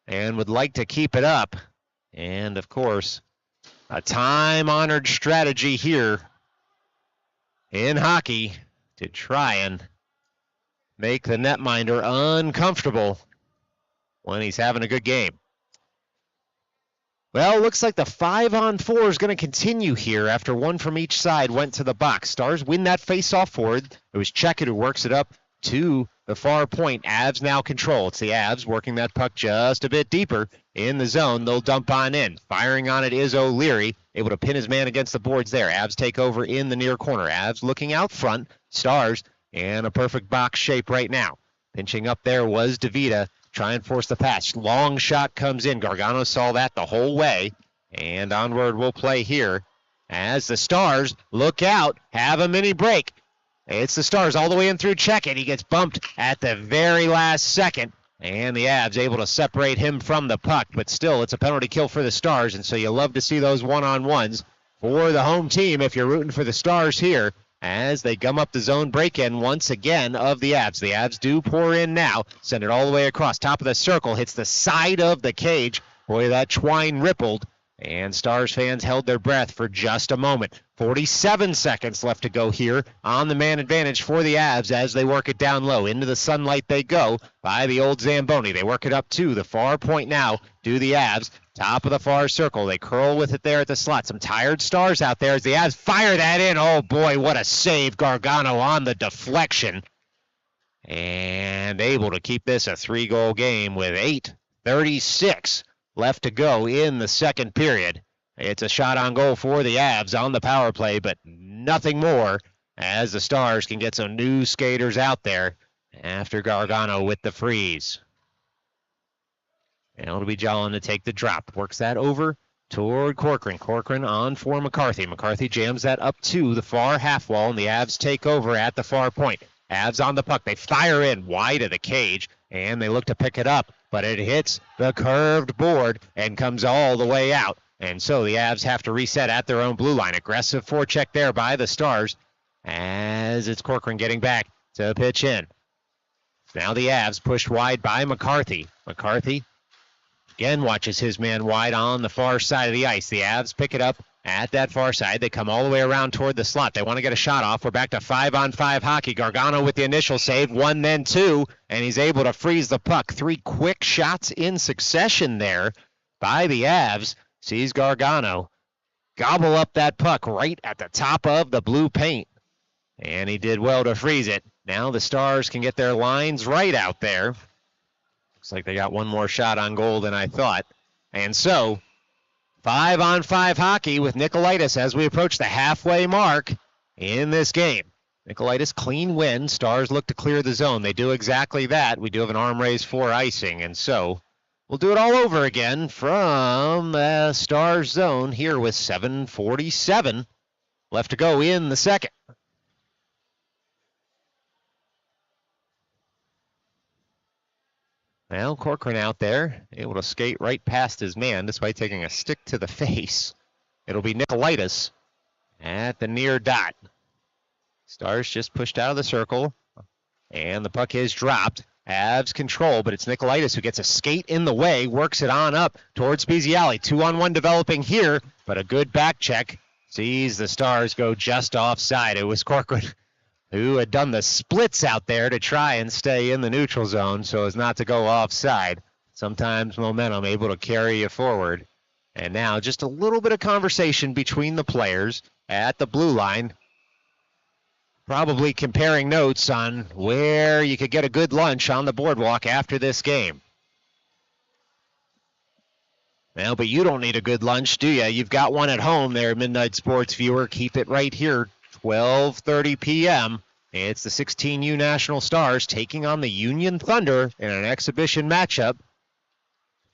and would like to keep it up. And, of course, a time-honored strategy here in hockey to try and make the netminder uncomfortable when he's having a good game. Well, looks like the 5-on-4 is going to continue here after one from each side went to the box. Stars win that face-off forward. It was Checkett who works it up to the far point. Avs now control. It's the Avs working that puck just a bit deeper in the zone. They'll dump on in. Firing on it is O'Leary, able to pin his man against the boards there. Avs take over in the near corner. Avs looking out front. Stars in a perfect box shape right now. Pinching up there was DeVita. Try and force the pass. Long shot comes in. Gargano saw that the whole way. And onward we'll play here as the Stars look out, have a mini break. It's the Stars all the way in through Checkett. He gets bumped at the very last second. And the Avs able to separate him from the puck. But still, it's a penalty kill for the Stars. And so you love to see those one-on-ones for the home team if you're rooting for the Stars here, as they gum up the zone break-in once again of the Avs. The Avs do pour in now. Send it all the way across. Top of the circle. Hits the side of the cage. Boy, that twine rippled. And Stars fans held their breath for just a moment. 47 seconds left to go here on the man advantage for the Avs as they work it down low. Into the sunlight they go by the old Zamboni. They work it up to the far point now. Do the Avs. Top of the far circle. They curl with it there at the slot. Some tired Stars out there as the Avs fire that in. Oh, boy, what a save. Gargano on the deflection. And able to keep this a 3-goal game with 8:36 left to go in the second period. It's a shot on goal for the Avs on the power play, but nothing more as the Stars can get some new skaters out there after Gargano with the freeze. And it'll be Jolin to take the drop. Works that over toward Corcoran. Corcoran on for McCarthy. McCarthy jams that up to the far half wall, and the Avs take over at the far point. Avs on the puck. They fire in wide of the cage, and they look to pick it up, but it hits the curved board and comes all the way out. And so the Avs have to reset at their own blue line. Aggressive forecheck there by the Stars as it's Corcoran getting back to pitch in. Now the Avs pushed wide by McCarthy. McCarthy again watches his man wide on the far side of the ice. The Avs pick it up at that far side. They come all the way around toward the slot. They want to get a shot off. We're back to 5-on-5 hockey. Gargano with the initial save. 1, then 2, and he's able to freeze the puck. 3 quick shots in succession there by the Avs. Sees Gargano gobble up that puck right at the top of the blue paint. And he did well to freeze it. Now the Stars can get their lines right out there. Looks like they got one more shot on goal than I thought. And so 5-on-5 hockey with Nicolaitis as we approach the halfway mark in this game. Nicolaitis, clean win. Stars look to clear the zone. They do exactly that. We do have an arm raise for icing, and so we'll do it all over again from the Stars zone here with 7:47 left to go in the second. Well, Corcoran out there, able to skate right past his man, despite taking a stick to the face. It'll be Nicolaitis at the near dot. Stars just pushed out of the circle, and the puck is dropped. Avs control, but it's Nikolaitis who gets a skate in the way, works it on up towards Speziali. 2-on-1 developing here, but a good back check sees the Stars go just offside. It was Corcoran who had done the splits out there to try and stay in the neutral zone so as not to go offside. Sometimes momentum able to carry you forward. And now just a little bit of conversation between the players at the blue line. Probably comparing notes on where you could get a good lunch on the boardwalk after this game. Well, but you don't need a good lunch, do you? You've got one at home there, Midnight Sports viewer. Keep it right here, 12:30 p.m. It's the 16U National Stars taking on the Union Thunder in an exhibition matchup.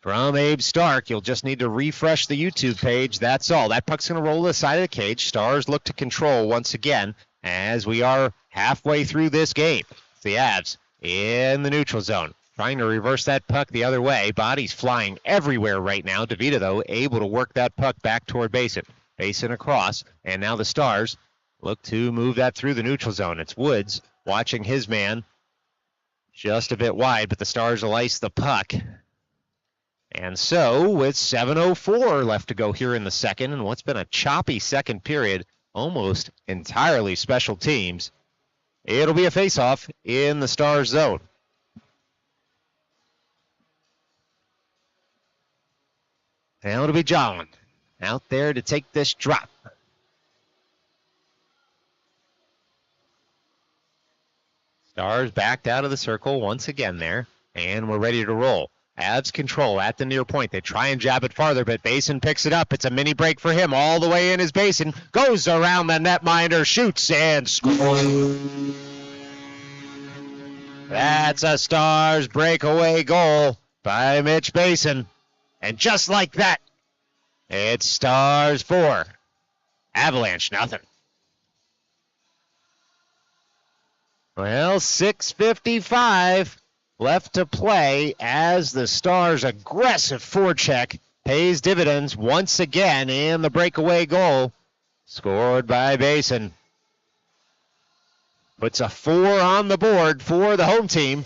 From Abe Stark, you'll just need to refresh the YouTube page. That's all. That puck's going to roll to the side of the cage. Stars look to control once again as we are halfway through this game. The Avs in the neutral zone, trying to reverse that puck the other way. Bodies flying everywhere right now. DeVita, though, able to work that puck back toward Basin. Basin across, and now the Stars look to move that through the neutral zone. It's Woods watching his man just a bit wide, but the Stars will ice the puck. And so, with 7:04 left to go here in the second, and what's been a choppy second period, almost entirely special teams, it'll be a face-off in the Stars zone. Now it'll be Jolland out there to take this drop. Stars backed out of the circle once again there, and we're ready to roll. Avs control at the near point. They try and jab it farther, but Basin picks it up. It's a mini break for him. All the way in his Basin. Goes around the netminder, shoots, and scores. That's a Stars breakaway goal by Mitch Basin. And just like that, it's Stars 4, Avalanche nothing. Well, 6:55 left to play as the Stars' aggressive forecheck pays dividends once again in the breakaway goal scored by Basin. Puts a 4 on the board for the home team.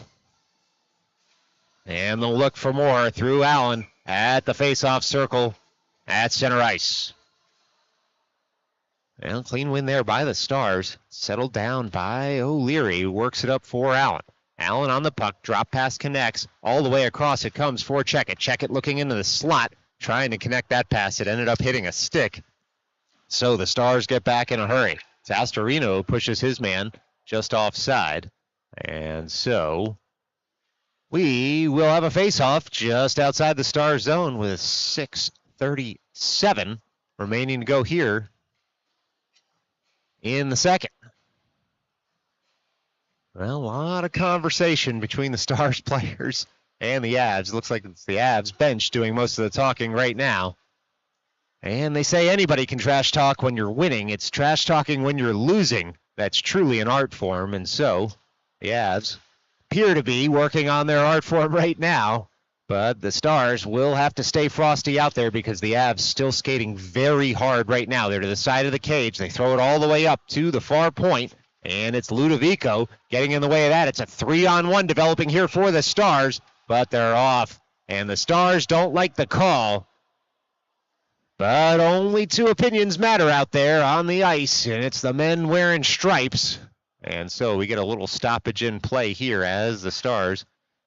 And they'll look for more through Allen at the face-off circle at center ice. Well, clean win there by the Stars. Settled down by O'Leary, who works it up for Allen. Allen on the puck, drop pass connects, all the way across it comes for Checkett. Checkett looking into the slot, trying to connect that pass. It ended up hitting a stick. So the Stars get back in a hurry. Astorino pushes his man just offside. And so we will have a face-off just outside the Stars zone with 6:37 remaining to go here in the second. Well, a lot of conversation between the Stars players and the Avs. Looks like it's the Avs bench doing most of the talking right now. And they say anybody can trash talk when you're winning. It's trash talking when you're losing. That's truly an art form. And so the Avs appear to be working on their art form right now. But the Stars will have to stay frosty out there because the Avs still skating very hard right now. They're to the side of the cage. They throw it all the way up to the far point. And it's Ludovico getting in the way of that. It's a 3-on-1 developing here for the Stars, but they're off. And the Stars don't like the call. But only two opinions matter out there on the ice, and it's the men wearing stripes. And so we get a little stoppage in play here as the Stars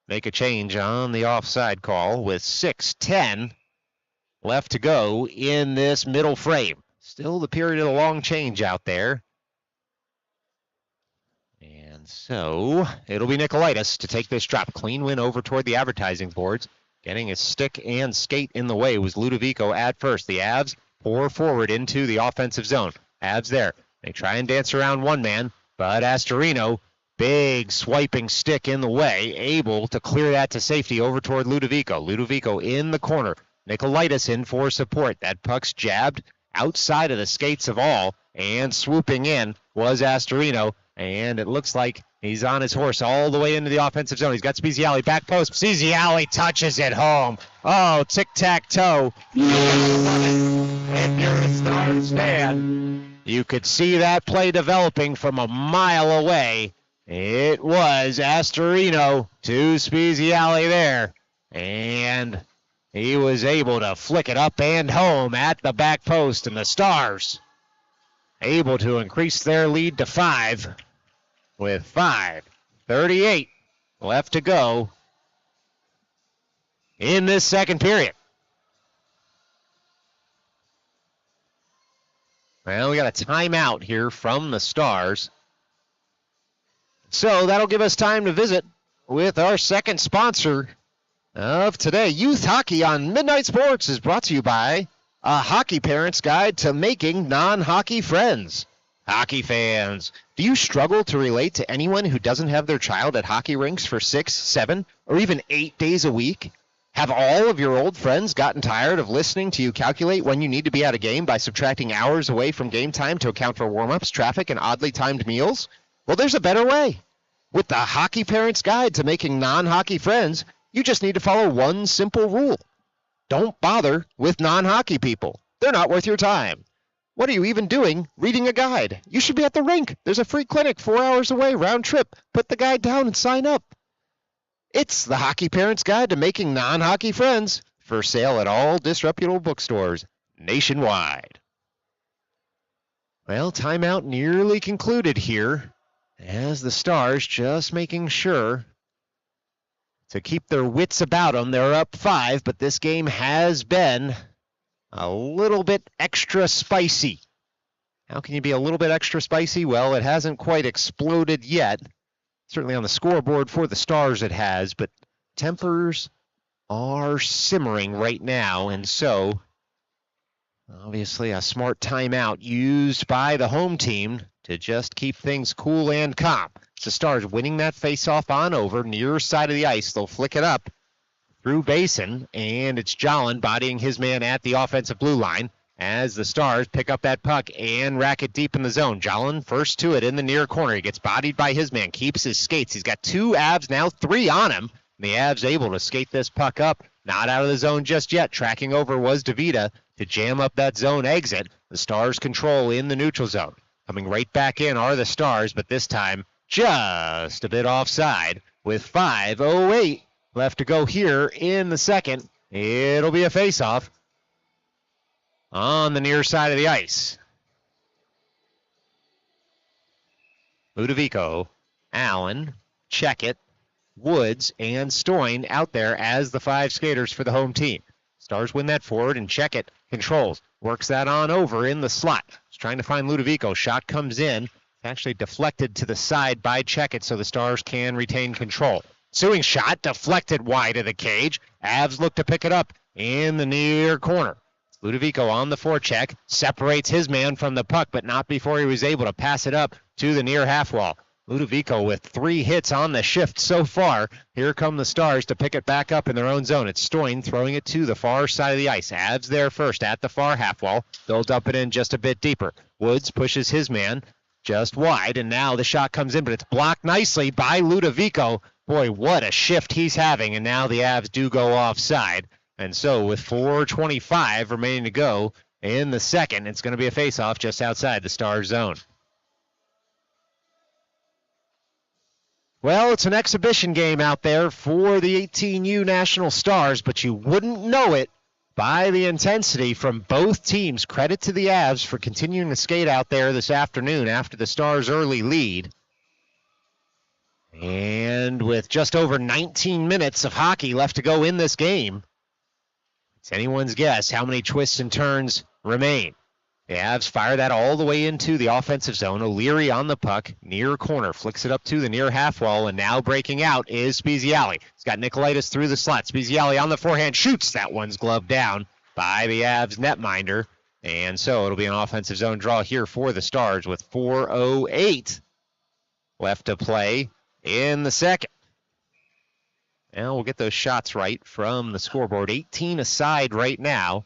make a change on the offside call with 6:10 left to go in this middle frame. Still the period of the long change out there. And so it'll be Nikolaitis to take this drop. Clean win over toward the advertising boards. Getting his stick and skate in the way was Ludovico at first. The Avs pour forward into the offensive zone. Avs there. They try and dance around one man, but Astorino, big swiping stick in the way, able to clear that to safety over toward Ludovico. Ludovico in the corner. Nikolaitis in for support. That puck's jabbed outside of the skates of all, and swooping in was Astorino. And it looks like he's on his horse all the way into the offensive zone. He's got Speziali back post. Speziali touches it home. Oh, tic-tac-toe. If you're a Stars fan, You could see that play developing from a mile away. It was Astorino to Speziale there. And he was able to flick it up and home at the back post. And the Stars able to increase their lead to 5 with 5:38 left to go in this second period. Well, we got a timeout here from the Stars. So that'll give us time to visit with our second sponsor of today. Youth Hockey on Midnight Sports is brought to you by A Hockey Parent's Guide to Making Non-Hockey Friends. Hockey fans, do you struggle to relate to anyone who doesn't have their child at hockey rinks for 6, 7, or even 8 days a week? Have all of your old friends gotten tired of listening to you calculate when you need to be at a game by subtracting hours away from game time to account for warm-ups, traffic, and oddly timed meals? Well, there's a better way. With the Hockey Parent's Guide to Making Non-Hockey Friends, you just need to follow one simple rule. Don't bother with non-hockey people. They're not worth your time. What are you even doing reading a guide? You should be at the rink. There's a free clinic 4 hours away, round trip. Put the guide down and sign up. It's the Hockey Parent's Guide to Making Non-Hockey Friends, for sale at all disreputable bookstores nationwide. Well, timeout nearly concluded here, as the Stars just making sure to keep their wits about them. They're up 5, but this game has been a little bit extra spicy. How can you be a little bit extra spicy? Well, it hasn't quite exploded yet. Certainly on the scoreboard for the Stars it has, but tempers are simmering right now, and so obviously a smart timeout used by the home team to just keep things cool and calm. It's the Stars winning that faceoff on over, near side of the ice. They'll flick it up through Basin, and it's Jolin bodying his man at the offensive blue line as the Stars pick up that puck and rack it deep in the zone. Jolin first to it in the near corner. He gets bodied by his man, keeps his skates. He's got 2 Avs now, 3 on him. The Avs able to skate this puck up. Not out of the zone just yet. Tracking over was DeVita to jam up that zone exit. The Stars control in the neutral zone. Coming right back in are the Stars, but this time just a bit offside with 5:08 left to go here in the second. It'll be a faceoff on the near side of the ice. Ludovico, Allen, Checkett, Woods, and Stoyne out there as the 5 skaters for the home team. Stars win that forward, and Checkett controls. Works that on over in the slot. He's trying to find Ludovico. Shot comes in. It's actually deflected to the side by Checkett, so the Stars can retain control. Ensuing shot deflected wide of the cage. Avs look to pick it up in the near corner. Ludovico on the forecheck, separates his man from the puck, but not before he was able to pass it up to the near half wall. Ludovico with 3 hits on the shift so far. Here come the Stars to pick it back up in their own zone. It's Stoyne throwing it to the far side of the ice. Avs there first at the far half wall. They'll dump it in just a bit deeper. Woods pushes his man just wide, and now the shot comes in, but it's blocked nicely by Ludovico. Boy, what a shift he's having, and now the Avs do go offside. And so with 4:25 remaining to go in the second, it's going to be a faceoff just outside the Stars zone. Well, it's an exhibition game out there for the 18U National Stars, but you wouldn't know it by the intensity from both teams. Credit to the Avs for continuing to skate out there this afternoon after the Stars' early lead. And with just over 19 minutes of hockey left to go in this game, it's anyone's guess how many twists and turns remain. The Avs fire that all the way into the offensive zone. O'Leary on the puck, near corner, flicks it up to the near half wall, and now breaking out is Speziale. He's got Nikolaitis through the slot. Speziale on the forehand, shoots. That one's gloved down by the Avs netminder. And so it'll be an offensive zone draw here for the Stars with 4:08 left to play in the second. Now we'll get those shots right from the scoreboard. 18 aside right now.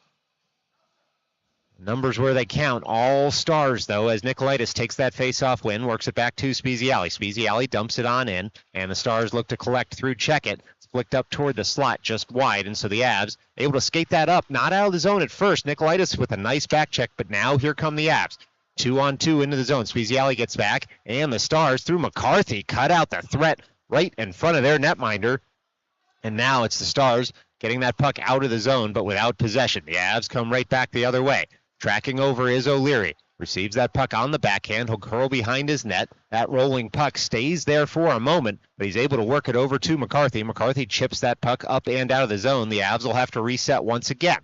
Numbers where they count. All Stars, though, as Nikolaitis takes that face-off win, works it back to Speziale. Speziale dumps it on in, and the Stars look to collect through Checkett. It's flicked up toward the slot just wide, and so the Avs able to skate that up. Not out of the zone at first. Nikolaitis with a nice back check, but now here come the Avs. 2-on-2 into the zone. Speziali gets back, and the Stars, through McCarthy, cut out the threat right in front of their netminder. And now it's the Stars getting that puck out of the zone, but without possession. The Avs come right back the other way. Tracking over is O'Leary. Receives that puck on the backhand. He'll curl behind his net. That rolling puck stays there for a moment, but he's able to work it over to McCarthy. McCarthy chips that puck up and out of the zone. The Avs will have to reset once again.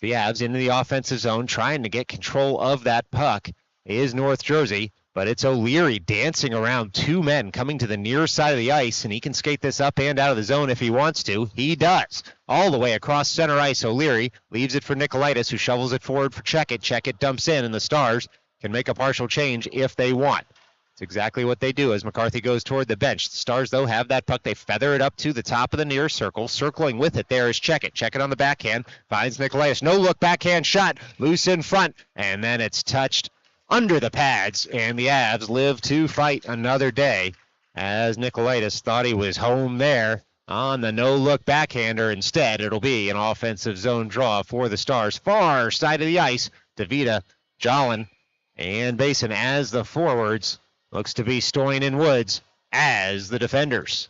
The Avs into the offensive zone, trying to get control of that puck is North Jersey, but it's O'Leary dancing around two men coming to the near side of the ice, and he can skate this up and out of the zone if he wants to. He does. All the way across center ice, O'Leary leaves it for Nikolaitis, who shovels it forward for Checkett. Checkett dumps in, and the Stars can make a partial change if they want. It's exactly what they do as McCarthy goes toward the bench. The Stars, though, have that puck. They feather it up to the top of the near circle. Circling with it there is Checkett. Checkett on the backhand. Finds Nikolaitis. No look, backhand shot. Loose in front. And then it's touched under the pads. And the Avs live to fight another day as Nikolaitis thought he was home there on the no-look backhander. Instead, it'll be an offensive zone draw for the Stars. Far side of the ice. DeVita, Jolin, and Basin as the forwards. Looks to be Stoyan and Woods as the defenders.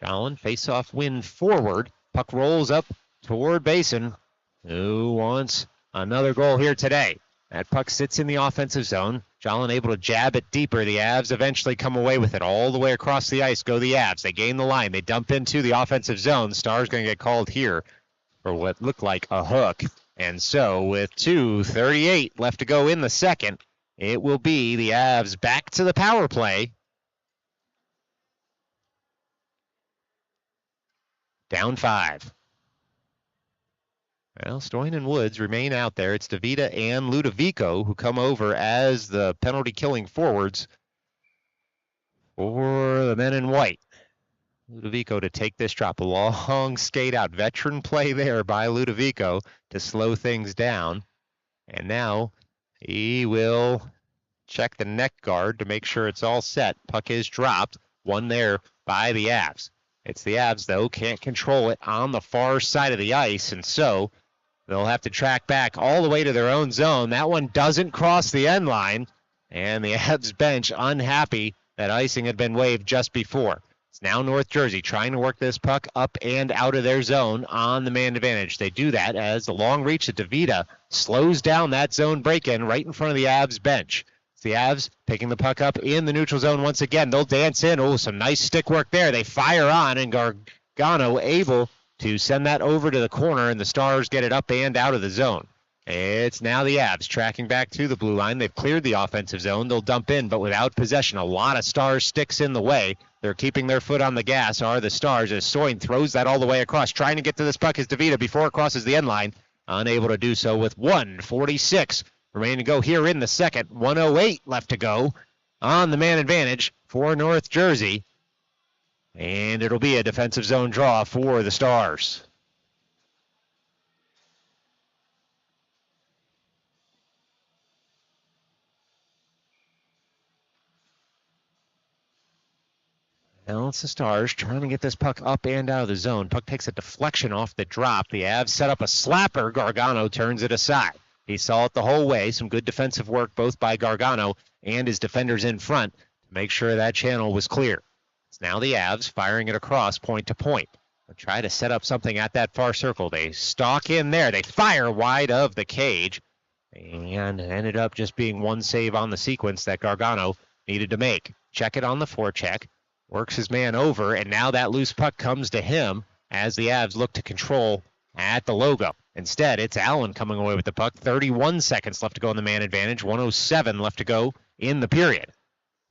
Jolin, face-off win forward. Puck rolls up toward Basin, who wants another goal here today. That puck sits in the offensive zone. Jolin able to jab it deeper. The Avs eventually come away with it. All the way across the ice go the Avs. They gain the line. They dump into the offensive zone. The Stars going to get called here for what looked like a hook. And so with 2:38 left to go in the second, it will be the Avs back to the power play. Down 5. Well, Stoyan and Woods remain out there. It's DeVita and Ludovico who come over as the penalty-killing forwards for the men in white. Ludovico to take this drop. A long skate out. Veteran play there by Ludovico to slow things down. And now he will check the neck guard to make sure it's all set. Puck is dropped. One there by the Avs. It's the Avs, though, can't control it on the far side of the ice, and so they'll have to track back all the way to their own zone. That one doesn't cross the end line, and the Avs bench unhappy that icing had been waved just before. It's now North Jersey trying to work this puck up and out of their zone on the man advantage. They do that as the long reach of DeVita slows down that zone break-in right in front of the Avs bench. It's the Avs picking the puck up in the neutral zone once again. They'll dance in. Oh, some nice stick work there. They fire on, and Gargano able to send that over to the corner, and the Stars get it up and out of the zone. It's now the Avs tracking back to the blue line. They've cleared the offensive zone. They'll dump in, but without possession. A lot of Stars sticks in the way. They're keeping their foot on the gas, are the Stars, as Stoyan throws that all the way across. Trying to get to this puck is DeVita before it crosses the end line. Unable to do so with 1:46 remaining to go here in the second. 1:08 left to go on the man advantage for North Jersey. And it'll be a defensive zone draw for the Stars. Now it's the Stars trying to get this puck up and out of the zone. Puck takes a deflection off the drop. The Avs set up a slapper. Gargano turns it aside. He saw it the whole way. Some good defensive work both by Gargano and his defenders in front to make sure that channel was clear. It's now the Avs firing it across point to point. They'll try to set up something at that far circle. They stalk in there. They fire wide of the cage. And ended up just being one save on the sequence that Gargano needed to make. Check it on the forecheck. Works his man over, and now that loose puck comes to him as the Avs look to control at the logo. Instead, it's Allen coming away with the puck. 31 seconds left to go in the man advantage. 1:07 left to go in the period.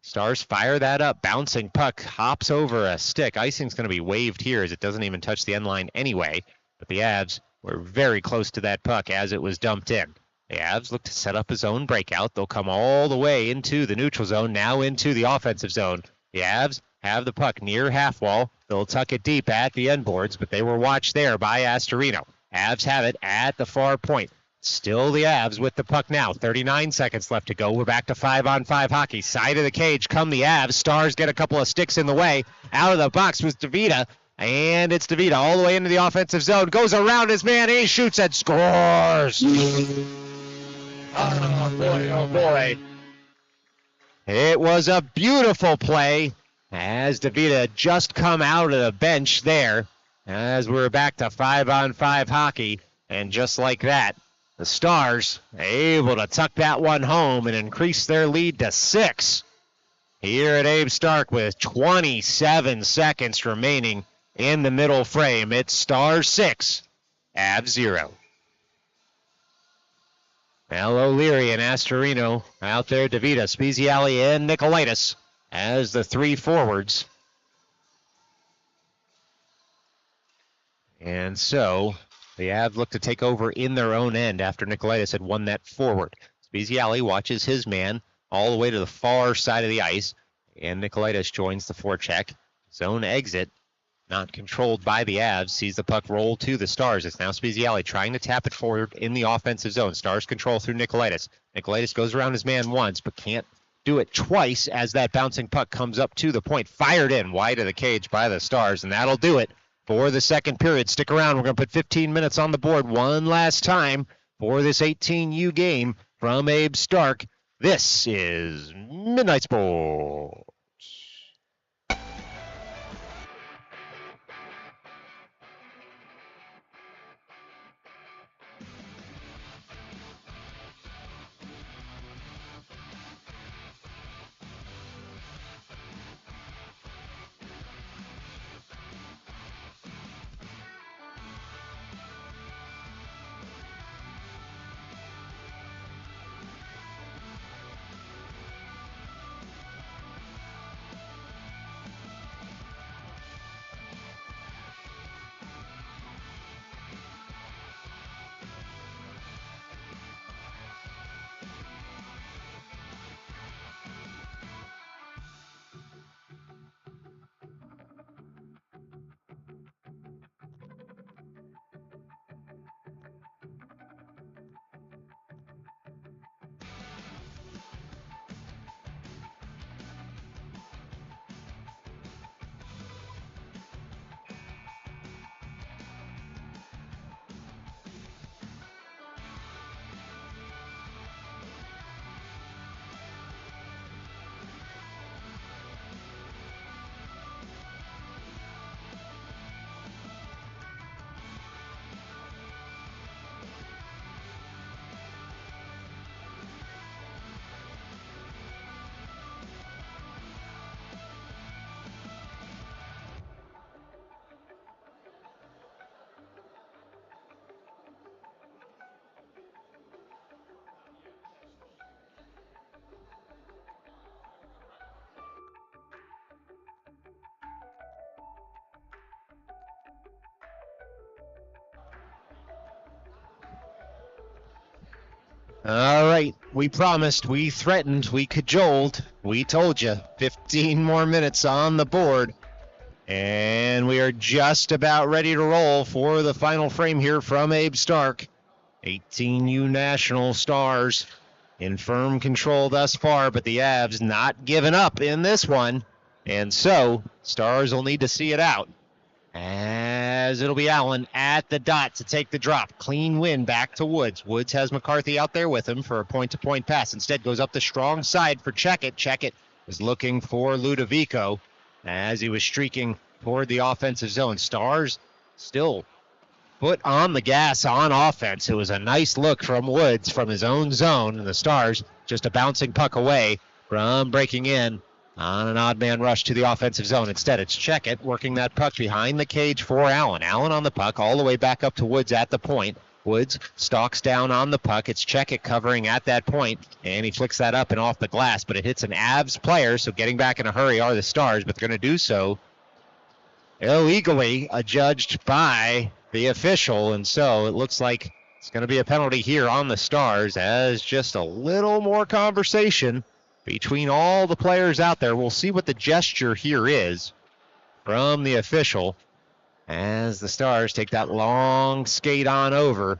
Stars fire that up. Bouncing puck hops over a stick. Icing's going to be waved here as it doesn't even touch the end line anyway. But the Avs were very close to that puck as it was dumped in. The Avs look to set up a zone breakout. They'll come all the way into the neutral zone, now into the offensive zone. The Avs have the puck near half wall. They'll tuck it deep at the end boards, but they were watched there by Astorino. Avs have it at the far point. Still the Avs with the puck now. 39 seconds left to go. We're back to 5-on-5 hockey. Side of the cage come the Avs. Stars get a couple of sticks in the way. Out of the box was DeVita. And it's DeVita all the way into the offensive zone. Goes around his man. He shoots and scores. Oh, boy, oh, boy. It was a beautiful play as DeVita had just come out of the bench there as we're back to 5-on-5 hockey. And just like that, the Stars able to tuck that one home and increase their lead to 6 here at Abe Stark with 27 seconds remaining in the middle frame. It's Stars 6, Avs 0. Al O'Leary and Astorino out there, DeVita, Speziali, and Nicolaitis as the 3 forwards. And so the Avs look to take over in their own end after Nicolaitis had won that forward. Speziali watches his man all the way to the far side of the ice, and Nicolaitis joins the forecheck. Zone exit, not controlled by the Avs, sees the puck roll to the Stars. It's now Speziali trying to tap it forward in the offensive zone. Stars control through Nicolaitis. Nicolaitis goes around his man once, but can't do it twice as that bouncing puck comes up to the point, fired in wide of the cage by the Stars, and that'll do it for the second period. Stick around. We're going to put 15 minutes on the board one last time for this 18U game from Abe Stark. This is Midnight Sports. All right, we promised, we threatened, we cajoled, we told you. 15 more minutes on the board, and we are just about ready to roll for the final frame here from Abe Stark. 18U National Stars in firm control thus far, but the Avs not giving up in this one, and so Stars will need to see it out. As it'll be Allen at the dot to take the drop. Clean win back to Woods. Woods has McCarthy out there with him for a point-to-point pass. Instead goes up the strong side for Checkett. Checkett is looking for Ludovico as he was streaking toward the offensive zone. Stars still foot on the gas on offense. It was a nice look from Woods from his own zone, and the Stars just a bouncing puck away from breaking in on an odd man rush to the offensive zone. Instead, it's Checkett working that puck behind the cage for Allen. Allen on the puck all the way back up to Woods at the point. Woods stalks down on the puck. It's Checkett covering at that point, and he flicks that up and off the glass, but it hits an Avs player, so getting back in a hurry are the Stars, but they're going to do so illegally, adjudged by the official, and so it looks like it's going to be a penalty here on the Stars as just a little more conversation between all the players out there. We'll see what the gesture here is from the official as the Stars take that long skate on over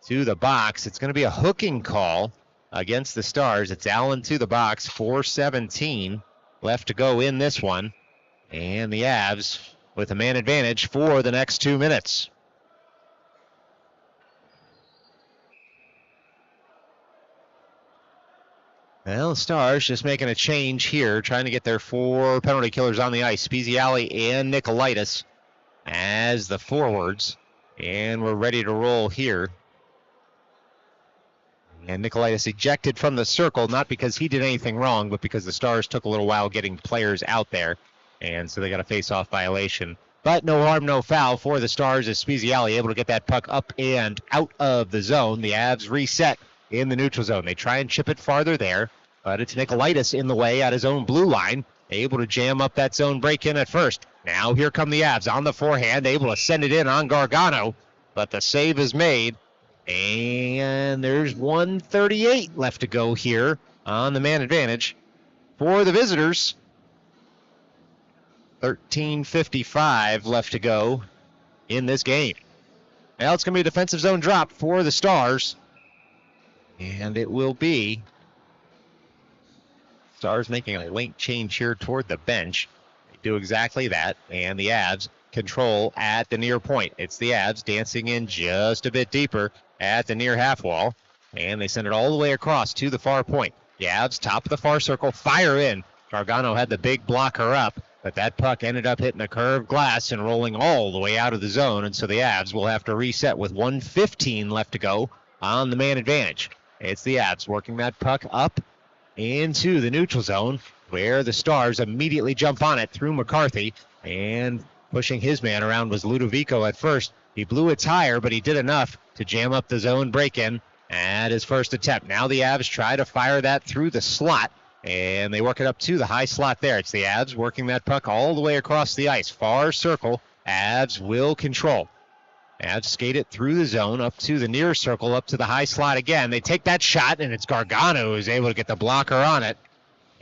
to the box. It's going to be a hooking call against the Stars. It's Allen to the box, 4:17 left to go in this one. And the Avs with a man advantage for the next 2 minutes. Well, Stars just making a change here, trying to get their 4 penalty killers on the ice. Speziale and Nicolaitis as the forwards. And we're ready to roll here. And Nicolaitis ejected from the circle, not because he did anything wrong, but because the Stars took a little while getting players out there. And so they got a face-off violation. But no harm, no foul for the Stars as Speziale able to get that puck up and out of the zone. The Avs reset in the neutral zone. They try and chip it farther there, but it's Nicolaitis in the way at his own blue line, able to jam up that zone break-in at first. Now here come the Avs on the forehand, able to send it in on Gargano, but the save is made. And there's 1:38 left to go here on the man advantage for the visitors. 13:55 left to go in this game. Now it's going to be a defensive zone drop for the Stars. And it will be Stars making a late change here toward the bench. They do exactly that. And the Avs control at the near point. It's the Avs dancing in just a bit deeper at the near half wall. And they send it all the way across to the far point. The Avs, top of the far circle, fire in. Gargano had the big blocker up, but that puck ended up hitting the curved glass and rolling all the way out of the zone. And so the Avs will have to reset with 1:15 left to go on the man advantage. It's the Avs working that puck up into the neutral zone, where the Stars immediately jump on it through McCarthy, and pushing his man around was Ludovico at first. He blew it higher, but he did enough to jam up the zone break-in at his first attempt. Now the Avs try to fire that through the slot, and they work it up to the high slot there. It's the Avs working that puck all the way across the ice. Far circle, Avs will control. Avs skate it through the zone, up to the near circle, up to the high slot again. They take that shot, and it's Gargano who's able to get the blocker on it.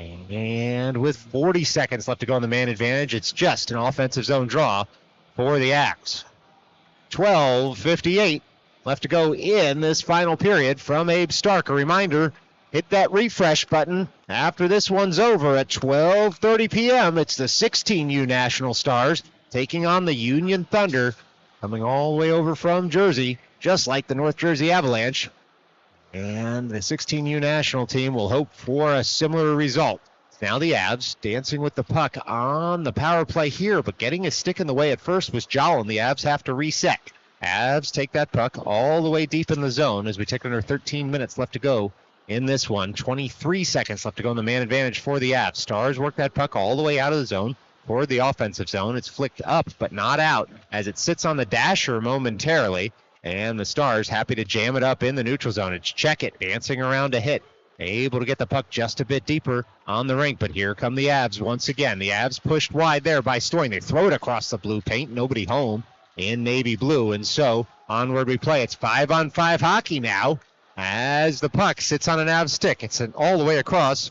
And with 40 seconds left to go on the man advantage, it's just an offensive zone draw for the Avs. 12:58 left to go in this final period from Abe Stark. A reminder, hit that refresh button after this one's over at 12:30 p.m. It's the 16U National Stars taking on the Union Thunder, coming all the way over from Jersey, just like the North Jersey Avalanche. And the 16U national team will hope for a similar result. Now the Avs dancing with the puck on the power play here, but getting a stick in the way at first was Jolin. The Avs have to reset. Avs take that puck all the way deep in the zone as we take under 13 minutes left to go in this one. 23 seconds left to go in the man advantage for the Avs. Stars work that puck all the way out of the zone toward the offensive zone. It's flicked up, but not out, as it sits on the dasher momentarily. And the Stars happy to jam it up in the neutral zone. It's Check-It dancing around a hit. Able to get the puck just a bit deeper on the rink, but here come the Avs once again. The Avs pushed wide there by Stoyan. They throw it across the blue paint. Nobody home in navy blue, and so onward we play. It's 5-on-5 hockey now as the puck sits on an Avs stick. It's all the way across.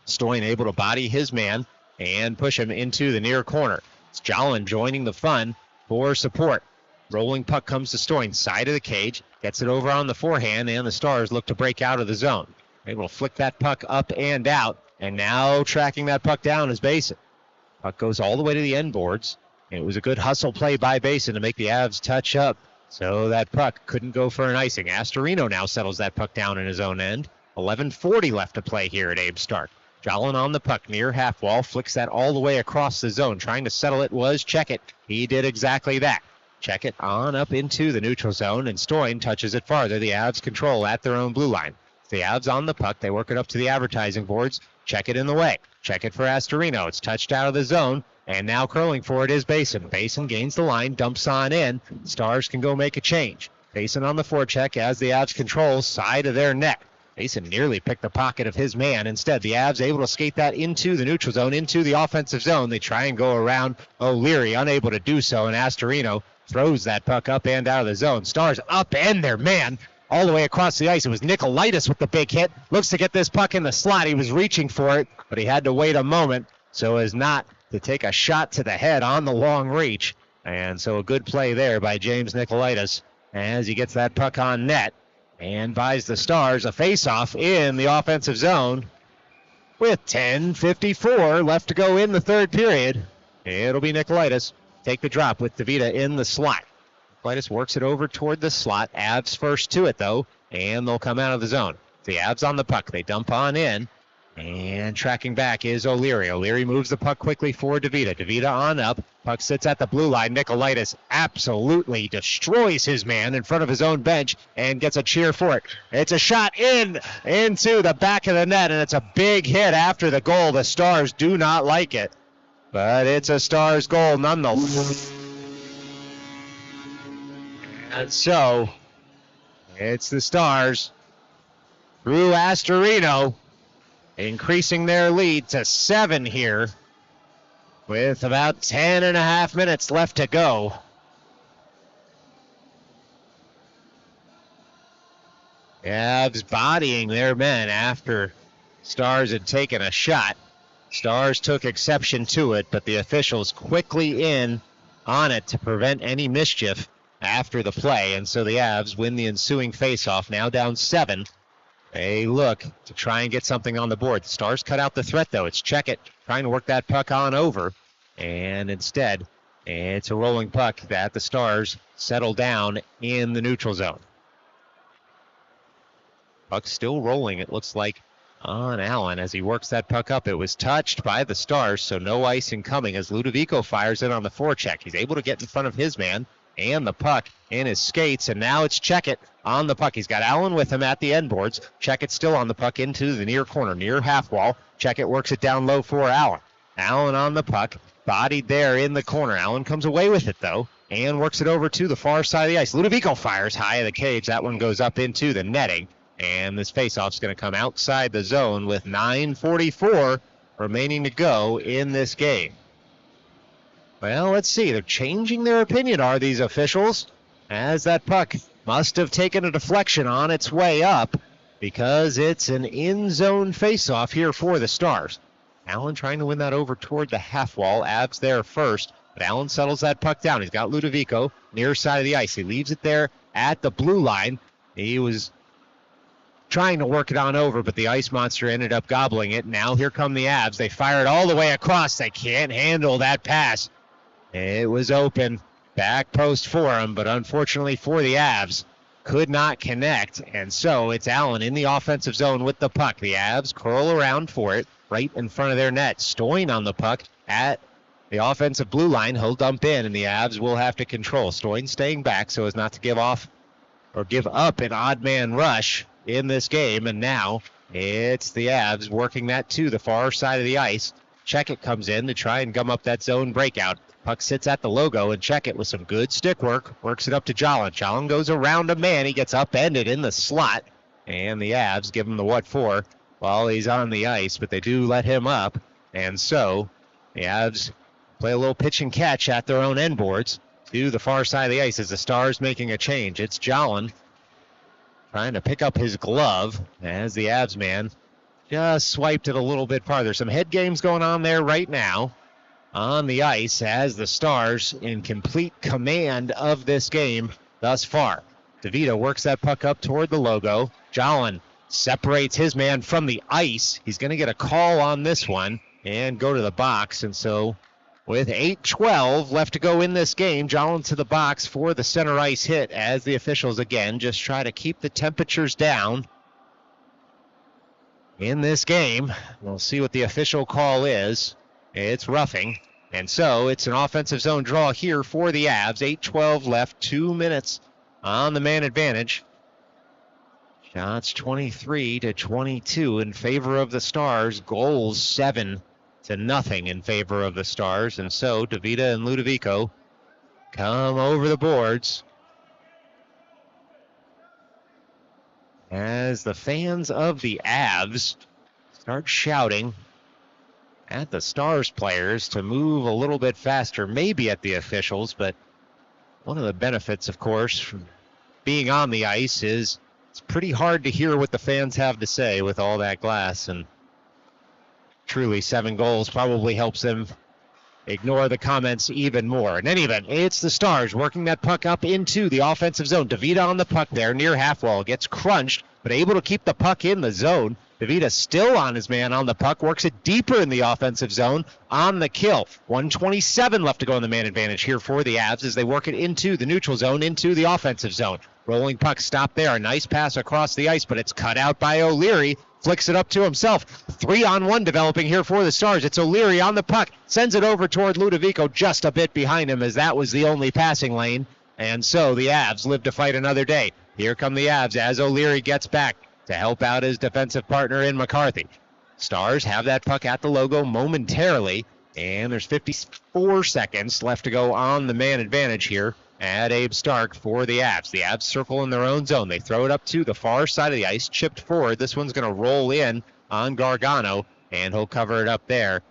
Stoyan able to body his man and push him into the near corner. It's Jolin joining the fun for support. Rolling puck comes to Stoyan, side of the cage, gets it over on the forehand, and the Stars look to break out of the zone. Able to flick that puck up and out, and now tracking that puck down is Basin. Puck goes all the way to the end boards, and it was a good hustle play by Basin to make the Avs touch up, so that puck couldn't go for an icing. Astorino now settles that puck down in his own end. 11:40 left to play here at Abe Stark. Jolin on the puck near half wall, flicks that all the way across the zone. Trying to settle it was Check-It. He did exactly that. Check-It on up into the neutral zone, and Stoyan touches it farther. The Avs control at their own blue line. The Avs on the puck. They work it up to the advertising boards. Check-It in the way. Check-It for Astorino. It's touched out of the zone, and now curling for it is Basin. Basin gains the line, dumps on in. Stars can go make a change. Basin on the forecheck as the Avs control side of their net. Basin nearly picked the pocket of his man. Instead, the Avs able to skate that into the neutral zone, into the offensive zone. They try and go around O'Leary, unable to do so, and Astorino throws that puck up and out of the zone. Stars up and their man all the way across the ice. It was Nicolaitis with the big hit. Looks to get this puck in the slot. He was reaching for it, but he had to wait a moment so as not to take a shot to the head on the long reach. And so a good play there by James Nicolaitis as he gets that puck on net and buys the Stars a face-off in the offensive zone with 10:54 left to go in the third period. It'll be Nicolaitis take the drop with DeVita in the slot. Clytus works it over toward the slot. Avs first to it, though, and they'll come out of the zone. The Avs on the puck. They dump on in, and tracking back is O'Leary. O'Leary moves the puck quickly for DeVita. DeVita on up. Puck sits at the blue line. Nikolaitis absolutely destroys his man in front of his own bench and gets a cheer for it. It's a shot into the back of the net, and it's a big hit after the goal. The Stars do not like it, but it's a Stars goal nonetheless. And so, it's the Stars through Astorino, increasing their lead to 7 here with about 10 and a half minutes left to go. Avs bodying their men after Stars had taken a shot. Stars took exception to it, but the officials quickly in on it to prevent any mischief after the play, and so the Avs win the ensuing faceoff, now down 7. They look to try and get something on the board. The Stars cut out the threat, though. It's Checkett trying to work that puck on over, and instead, it's a rolling puck that the Stars settle down in the neutral zone. Puck still rolling, it looks like, on Allen as he works that puck up. It was touched by the Stars, so no icing coming as Ludovico fires in on the forecheck. He's able to get in front of his man and the puck in his skates, and now it's Checkett on the puck. He's got Allen with him at the end boards. Checkett still on the puck into the near corner, near half wall. Checkett works it down low for Allen. Allen on the puck, bodied there in the corner. Allen comes away with it, though, and works it over to the far side of the ice. Ludovico fires high of the cage. That one goes up into the netting, and this faceoff's going to come outside the zone with 9:44 remaining to go in this game. Well, let's see. They're changing their opinion, are these officials? As that puck must have taken a deflection on its way up because it's an in-zone faceoff here for the Stars. Allen trying to win that over toward the half wall. Avs there first, but Allen settles that puck down. He's got Ludovico near side of the ice. He leaves it there at the blue line. He was trying to work it on over, but the ice monster ended up gobbling it. Now here come the Avs. They fire it all the way across. They can't handle that pass. It was open, back post for him, but unfortunately for the Avs, could not connect, and so it's Allen in the offensive zone with the puck. The Avs curl around for it right in front of their net. Stoyne on the puck at the offensive blue line. He'll dump in, and the Avs will have to control. Stoyne staying back so as not to give up an odd man rush in this game, and now it's the Avs working that to the far side of the ice. Checkett comes in to try and gum up that zone breakout. Puck sits at the logo, and Checkett with some good stick work works it up to Jolin. Jolin goes around a man. He gets upended in the slot, and the Avs give him the what for while he's on the ice, but they do let him up, and so the Avs play a little pitch and catch at their own end boards to the far side of the ice as the Stars making a change. It's Jolin trying to pick up his glove as the Avs man just swiped it a little bit farther. Some head games going on there right now on the ice as the Stars in complete command of this game thus far. DeVita works that puck up toward the logo. Jolin separates his man from the ice. He's going to get a call on this one and go to the box. And so with 8:12 left to go in this game, Jolin to the box for the center ice hit as the officials again just try to keep the temperatures down in this game. We'll see what the official call is. It's roughing, and so it's an offensive zone draw here for the Avs. 8:12 left, 2 minutes on the man advantage. Shots 23-22 in favor of the Stars. Goals 7-0 in favor of the Stars, and so DeVita and Ludovico come over the boards as the fans of the Avs start shouting at the Stars players to move a little bit faster, maybe at the officials, but one of the benefits, of course, from being on the ice is it's pretty hard to hear what the fans have to say with all that glass, and truly 7 goals probably helps them ignore the comments even more. In any event, it's the Stars working that puck up into the offensive zone. DeVita on the puck there near half wall, gets crunched, but able to keep the puck in the zone. DeVita still on his man on the puck, works it deeper in the offensive zone on the kill. 1:27 left to go in the man advantage here for the Avs as they work it into the neutral zone, into the offensive zone. Rolling puck stop there. A nice pass across the ice, but it's cut out by O'Leary. Flicks it up to himself. 3-on-1 developing here for the Stars. It's O'Leary on the puck. Sends it over toward Ludovico just a bit behind him as that was the only passing lane. And so the Avs live to fight another day. Here come the Avs as O'Leary gets back to help out his defensive partner in McCarthy. Stars have that puck at the logo momentarily, and there's 54 seconds left to go on the man advantage here at Abe Stark for the Avs. The Avs circle in their own zone. They throw it up to the far side of the ice, chipped forward. This one's going to roll in on Gargano, and he'll cover it up there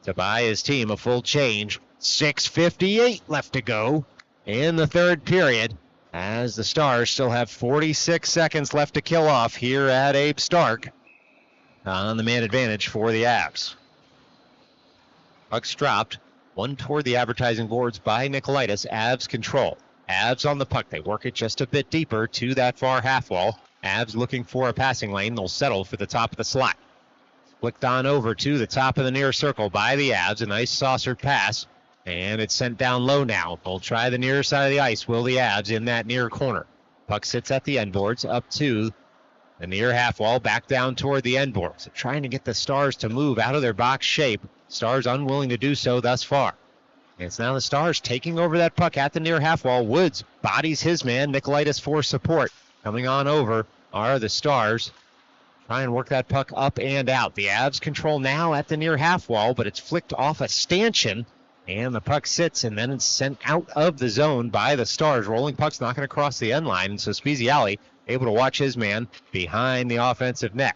to buy his team a full change. 6:58 left to go in the third period, as the Stars still have 46 seconds left to kill off here at Abe Stark on the man advantage for the Avs. Puck's dropped. One toward the advertising boards by Nikolaitis. Avs control. Avs on the puck. They work it just a bit deeper to that far half wall. Avs looking for a passing lane. They'll settle for the top of the slot. Flicked on over to the top of the near circle by the Avs. A nice saucer pass. And it's sent down low now. They'll try the near side of the ice. Will the Avs in that near corner. Puck sits at the end boards up to the near half wall. Back down toward the end boards. They're trying to get the Stars to move out of their box shape. Stars unwilling to do so thus far. And it's now the Stars taking over that puck at the near half wall. Woods bodies his man. Nikolaitis for support. Coming on over are the Stars. Try and work that puck up and out. The Avs control now at the near half wall, but it's flicked off a stanchion. And the puck sits, and then it's sent out of the zone by the Stars. Rolling puck's not going to cross the end line, and so Spezialy able to watch his man behind the offensive net.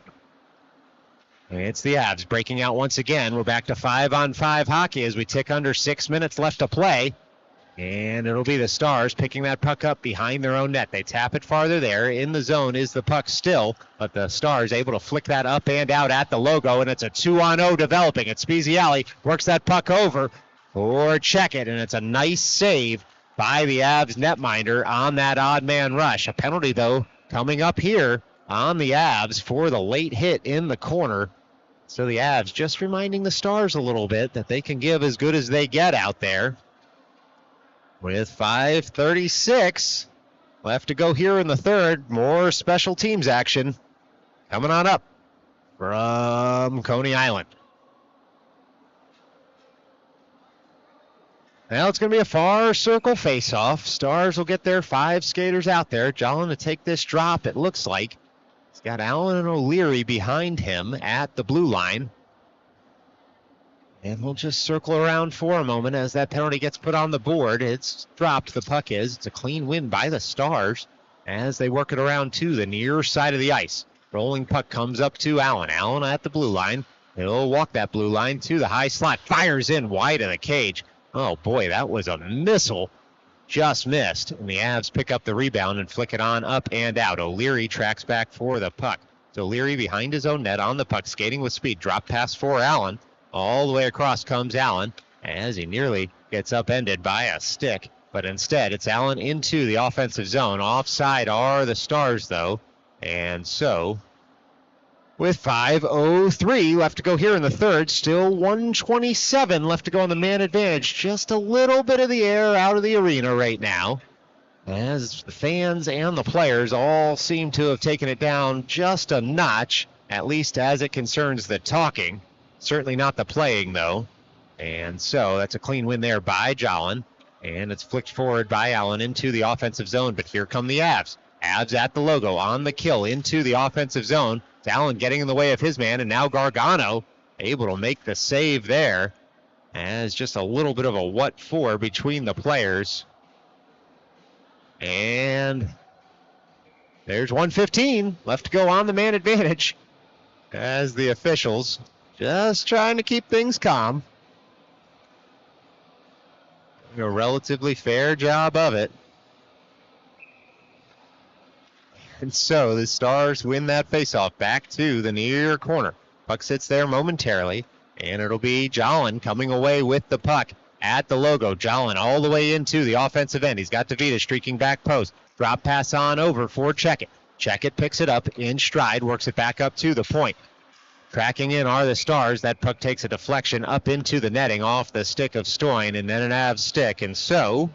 And it's the Avs breaking out once again. We're back to 5-on-5 hockey as we tick under 6 minutes left to play. And it'll be the Stars picking that puck up behind their own net. They tap it farther there. In the zone is the puck still, but the Stars able to flick that up and out at the logo, and it's a 2-on-0 developing. It's Spezialy works that puck over for Checkett, and it's a nice save by the Avs netminder on that odd man rush. A penalty, though, coming up here on the Avs for the late hit in the corner. So the Avs just reminding the Stars a little bit that they can give as good as they get out there. With 5:36 left to go here in the third, more special teams action coming on up from Coney Island. Now it's going to be a far circle face-off. Stars will get their 5 skaters out there. Jolin to take this drop, it looks like. He's got Allen and O'Leary behind him at the blue line. And we'll just circle around for a moment as that penalty gets put on the board. It's dropped, the puck is. It's a clean win by the Stars as they work it around to the near side of the ice. Rolling puck comes up to Allen. Allen at the blue line. He'll walk that blue line to the high slot. Fires in wide of the cage. Oh, boy, that was a missile. Just missed. And the Avs pick up the rebound and flick it on up and out. O'Leary tracks back for the puck. So O'Leary behind his own net on the puck, skating with speed. Drop pass for Allen. All the way across comes Allen as he nearly gets upended by a stick. But instead, it's Allen into the offensive zone. Offside are the Stars, though. And so, with 5:03 left to go here in the third, still 1:27 left to go on the man advantage. Just a little bit of the air out of the arena right now, as the fans and the players all seem to have taken it down just a notch, at least as it concerns the talking. Certainly not the playing, though. And so that's a clean win there by Jolin, and it's flicked forward by Allen into the offensive zone. But here come the Avs. Avs at the logo on the kill into the offensive zone. Allen getting in the way of his man, and now Gargano able to make the save there. As just a little bit of a what for between the players. And there's 1:15 left to go on the man advantage as the officials just trying to keep things calm. Doing a relatively fair job of it. And so the Stars win that faceoff back to the near corner. Puck sits there momentarily, and it'll be Jolin coming away with the puck at the logo. Jolin all the way into the offensive end. He's got DeVita streaking back post. Drop pass on over for Checkett. Checkett picks it up in stride, works it back up to the point. Tracking in are the Stars. That puck takes a deflection up into the netting off the stick of Stoin and then an Avs stick. And so,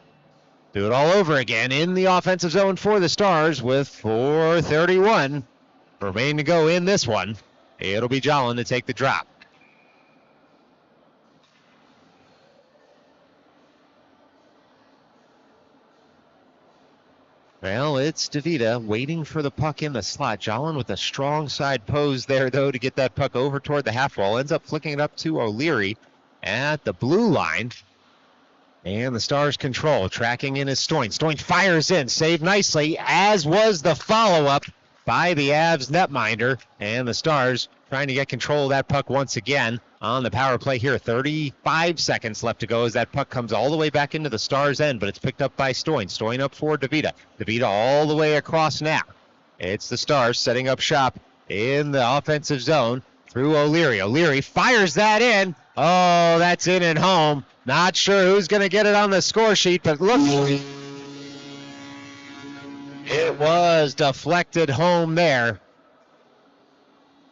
do it all over again in the offensive zone for the Stars with 4:31 remaining to go in this one. It'll be Jolin to take the drop. Well, it's DeVita waiting for the puck in the slot. Jolin with a strong side pose there, though, to get that puck over toward the half wall. Ends up flicking it up to O'Leary at the blue line. And the Stars control. Tracking in is Stoin. Stoin fires in. Saved nicely, as was the follow-up by the Avs netminder. And the Stars trying to get control of that puck once again on the power play here. 35 seconds left to go as that puck comes all the way back into the Stars' end, but it's picked up by Stoin. Stoin up for DeVita. DeVita all the way across now. It's the Stars setting up shop in the offensive zone through O'Leary. O'Leary fires that in. Oh, that's in and home. Not sure who's going to get it on the score sheet, but look. It was deflected home there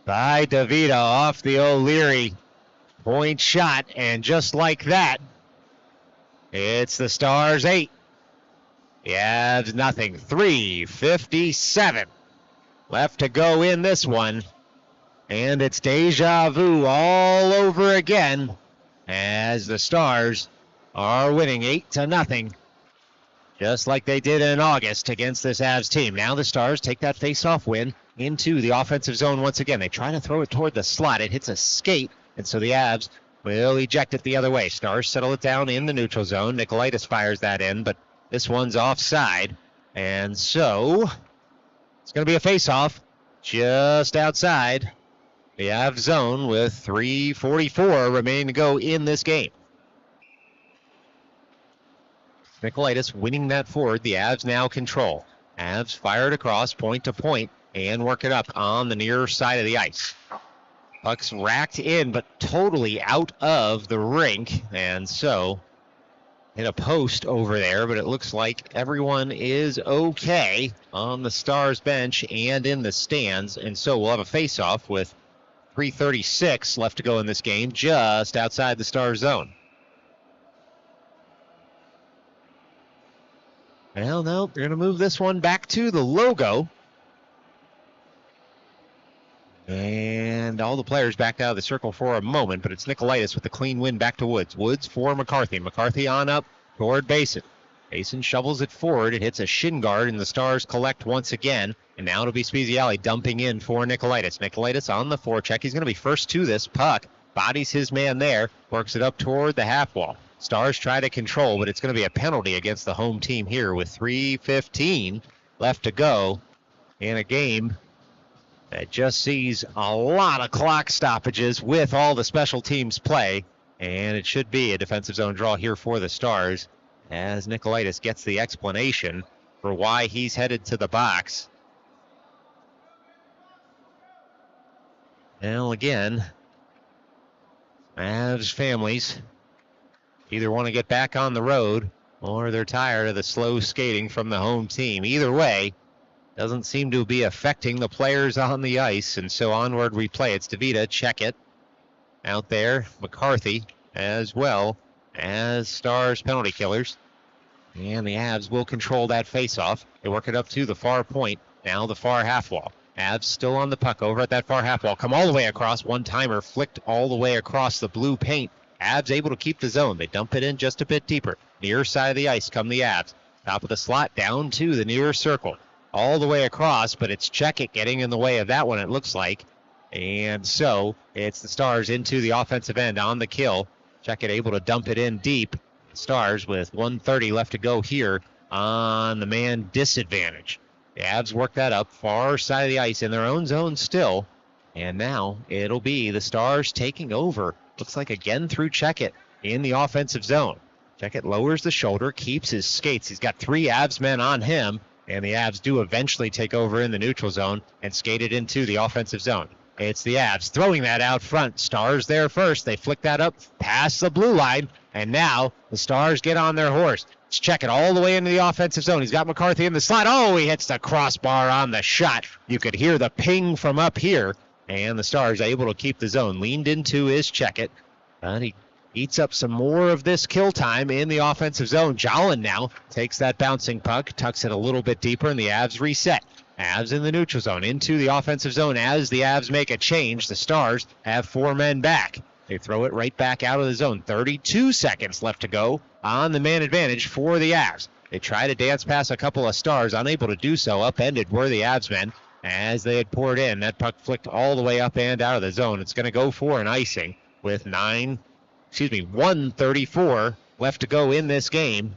by DeVita off the O'Leary point shot, and just like that, it's the Stars 8. The Avs nothing. 3:57 left to go in this one, and it's deja vu all over again as the Stars are winning 8-0, just like they did in August against this Avs team. Now the Stars take that face-off win into the offensive zone once again. They try to throw it toward the slot. It hits a skate, and so the Avs will eject it the other way. Stars settle it down in the neutral zone. Nikolaitis fires that in, but this one's offside. And so it's going to be a face-off just outside the Avs zone with 3:44 remaining to go in this game. Nikolaitis winning that forward. The Avs now control. Avs fired across point to point and work it up on the near side of the ice. Puck's racked in, but totally out of the rink, and so hit a post over there, but it looks like everyone is okay on the Stars bench and in the stands, and so we'll have a face-off with 3:36 left to go in this game, just outside the Stars zone. Well, no, they're going to move this one back to the logo. And all the players backed out of the circle for a moment, but it's Nikolaitis with the clean win back to Woods. Woods for McCarthy. McCarthy on up toward Basin. Basin shovels it forward. It hits a shin guard, and the Stars collect once again. And now it'll be Speziali dumping in for Nikolaitis. Nikolaitis on the forecheck. He's going to be first to this puck. Bodies his man there. Works it up toward the half wall. Stars try to control, but it's going to be a penalty against the home team here with 3:15 left to go in a game that just sees a lot of clock stoppages with all the special teams play. And it should be a defensive zone draw here for the Stars as Nikolaitis gets the explanation for why he's headed to the box. Well, again, Avs families either want to get back on the road or they're tired of the slow skating from the home team. Either way, doesn't seem to be affecting the players on the ice, and so onward we play. It's DeVita, check it. Out there, McCarthy, as well as Stars penalty killers. And the Avs will control that faceoff. They work it up to the far point, now the far half wall. Avs still on the puck over at that far half wall. Come all the way across, one-timer flicked all the way across the blue paint. Avs able to keep the zone. They dump it in just a bit deeper. Near side of the ice come the Avs. Top of the slot down to the near circle. All the way across, but it's Checkett getting in the way of that one, it looks like. And so it's the Stars into the offensive end on the kill. Checkett able to dump it in deep. Stars with 1:30 left to go here on the man disadvantage. The Avs work that up far side of the ice in their own zone still. And now it'll be the Stars taking over. Looks like again through Checkett in the offensive zone. Checkett lowers the shoulder, keeps his skates. He's got 3 Avs men on him. And the Avs do eventually take over in the neutral zone and skate it into the offensive zone. It's the Avs throwing that out front. Stars there first. They flick that up past the blue line. And now the Stars get on their horse. Let's check it all the way into the offensive zone. He's got McCarthy in the slot. Oh, he hits the crossbar on the shot. You could hear the ping from up here. And the Stars able to keep the zone. Leaned into his check it. And he eats up some more of this kill time in the offensive zone. Jolin now takes that bouncing puck, tucks it a little bit deeper, and the Avs reset. Avs in the neutral zone into the offensive zone. As the Avs make a change, the Stars have 4 men back. They throw it right back out of the zone. 32 seconds left to go on the man advantage for the Avs. They try to dance past a couple of Stars, unable to do so. Upended were the Avs men as they had poured in. That puck flicked all the way up and out of the zone. It's going to go for an icing with 1:34 left to go in this game.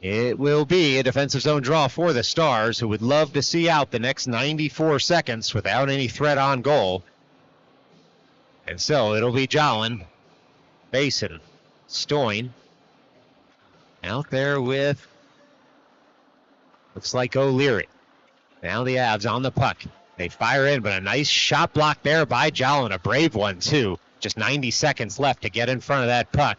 It will be a defensive zone draw for the Stars, who would love to see out the next 94 seconds without any threat on goal. And so it'll be Jolin, Basin, Stoyne out there with, looks like O'Leary. Now the Avs on the puck. They fire in, but a nice shot block there by Jolin, a brave one too. Just 90 seconds left to get in front of that puck.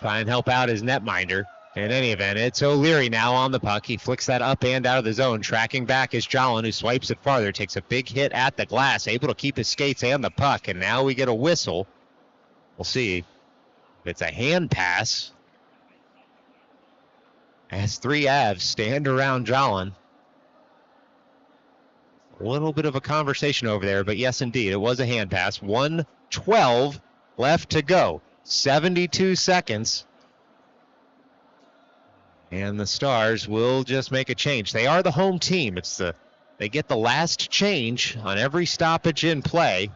Try and help out his netminder. In any event, it's O'Leary now on the puck. He flicks that up and out of the zone. Tracking back is Jolin, who swipes it farther. Takes a big hit at the glass. Able to keep his skates and the puck. And now we get a whistle. We'll see if it's a hand pass. As 3 Avs stand around Jolin. A little bit of a conversation over there, but yes, indeed, it was a hand pass. 1:12 left to go. 72 seconds. And the Stars will just make a change. They are the home team. They get the last change on every stoppage in play.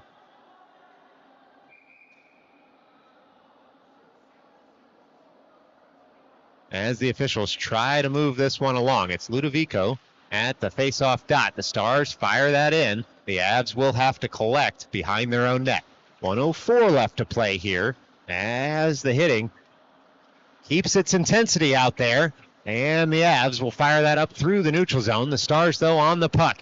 As the officials try to move this one along. It's Ludovico at the face-off dot. The Stars fire that in. The Avs will have to collect behind their own net. 1:04 left to play here as the hitting keeps its intensity out there. And the Avs will fire that up through the neutral zone. The Stars, though, on the puck.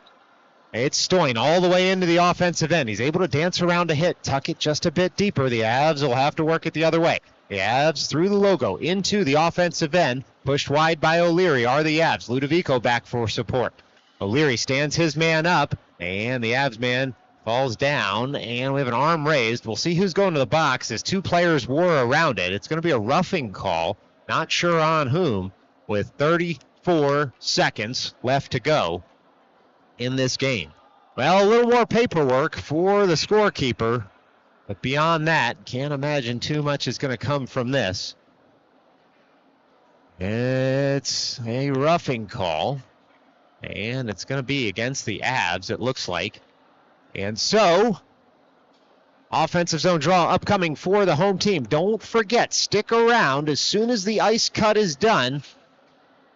It's Stoyne all the way into the offensive end. He's able to dance around a hit, tuck it just a bit deeper. The Avs will have to work it the other way. The Avs through the logo into the offensive end. Pushed wide by O'Leary are the Avs. Ludovico back for support. O'Leary stands his man up, and the Avs man falls down, and we have an arm raised. We'll see who's going to the box as 2 players were around it. It's going to be a roughing call. Not sure on whom, with 34 seconds left to go in this game. Well, a little more paperwork for the scorekeeper, but beyond that, can't imagine too much is going to come from this. It's a roughing call, and it's going to be against the Avs, it looks like. And so, offensive zone draw upcoming for the home team. Don't forget, stick around. As soon as the ice cut is done,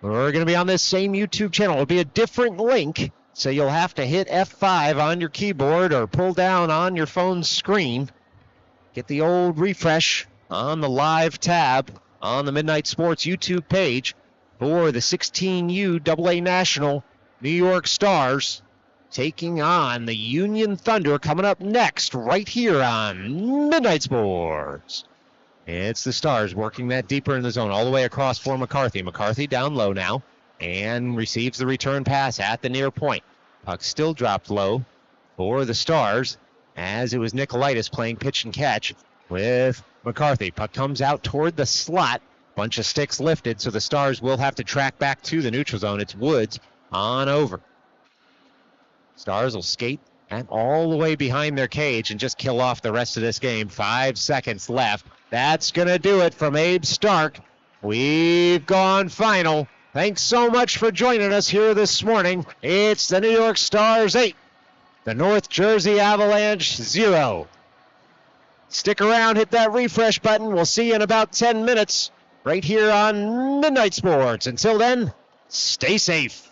we're going to be on this same YouTube channel. It'll be a different link, so you'll have to hit F5 on your keyboard or pull down on your phone's screen. Get the old refresh on the live tab on the Midnight Sports YouTube page for the 16U AA National New York Stars taking on the Union Thunder coming up next right here on Midnight Sports. It's the Stars working that deeper in the zone all the way across for McCarthy. McCarthy down low now and receives the return pass at the near point. Puck still dropped low for the Stars as it was Nikolaitis playing pitch and catch with McCarthy. Puck comes out toward the slot. Bunch of sticks lifted, so the Stars will have to track back to the neutral zone. It's Woods on over. Stars will skate all the way behind their cage and just kill off the rest of this game. 5 seconds left. That's going to do it from Abe Stark. We've gone final. Thanks so much for joining us here this morning. It's the New York Stars 8, the North Jersey Avalanche 0. Stick around, hit that refresh button. We'll see you in about 10 minutes right here on Midnight Sports. Until then, stay safe.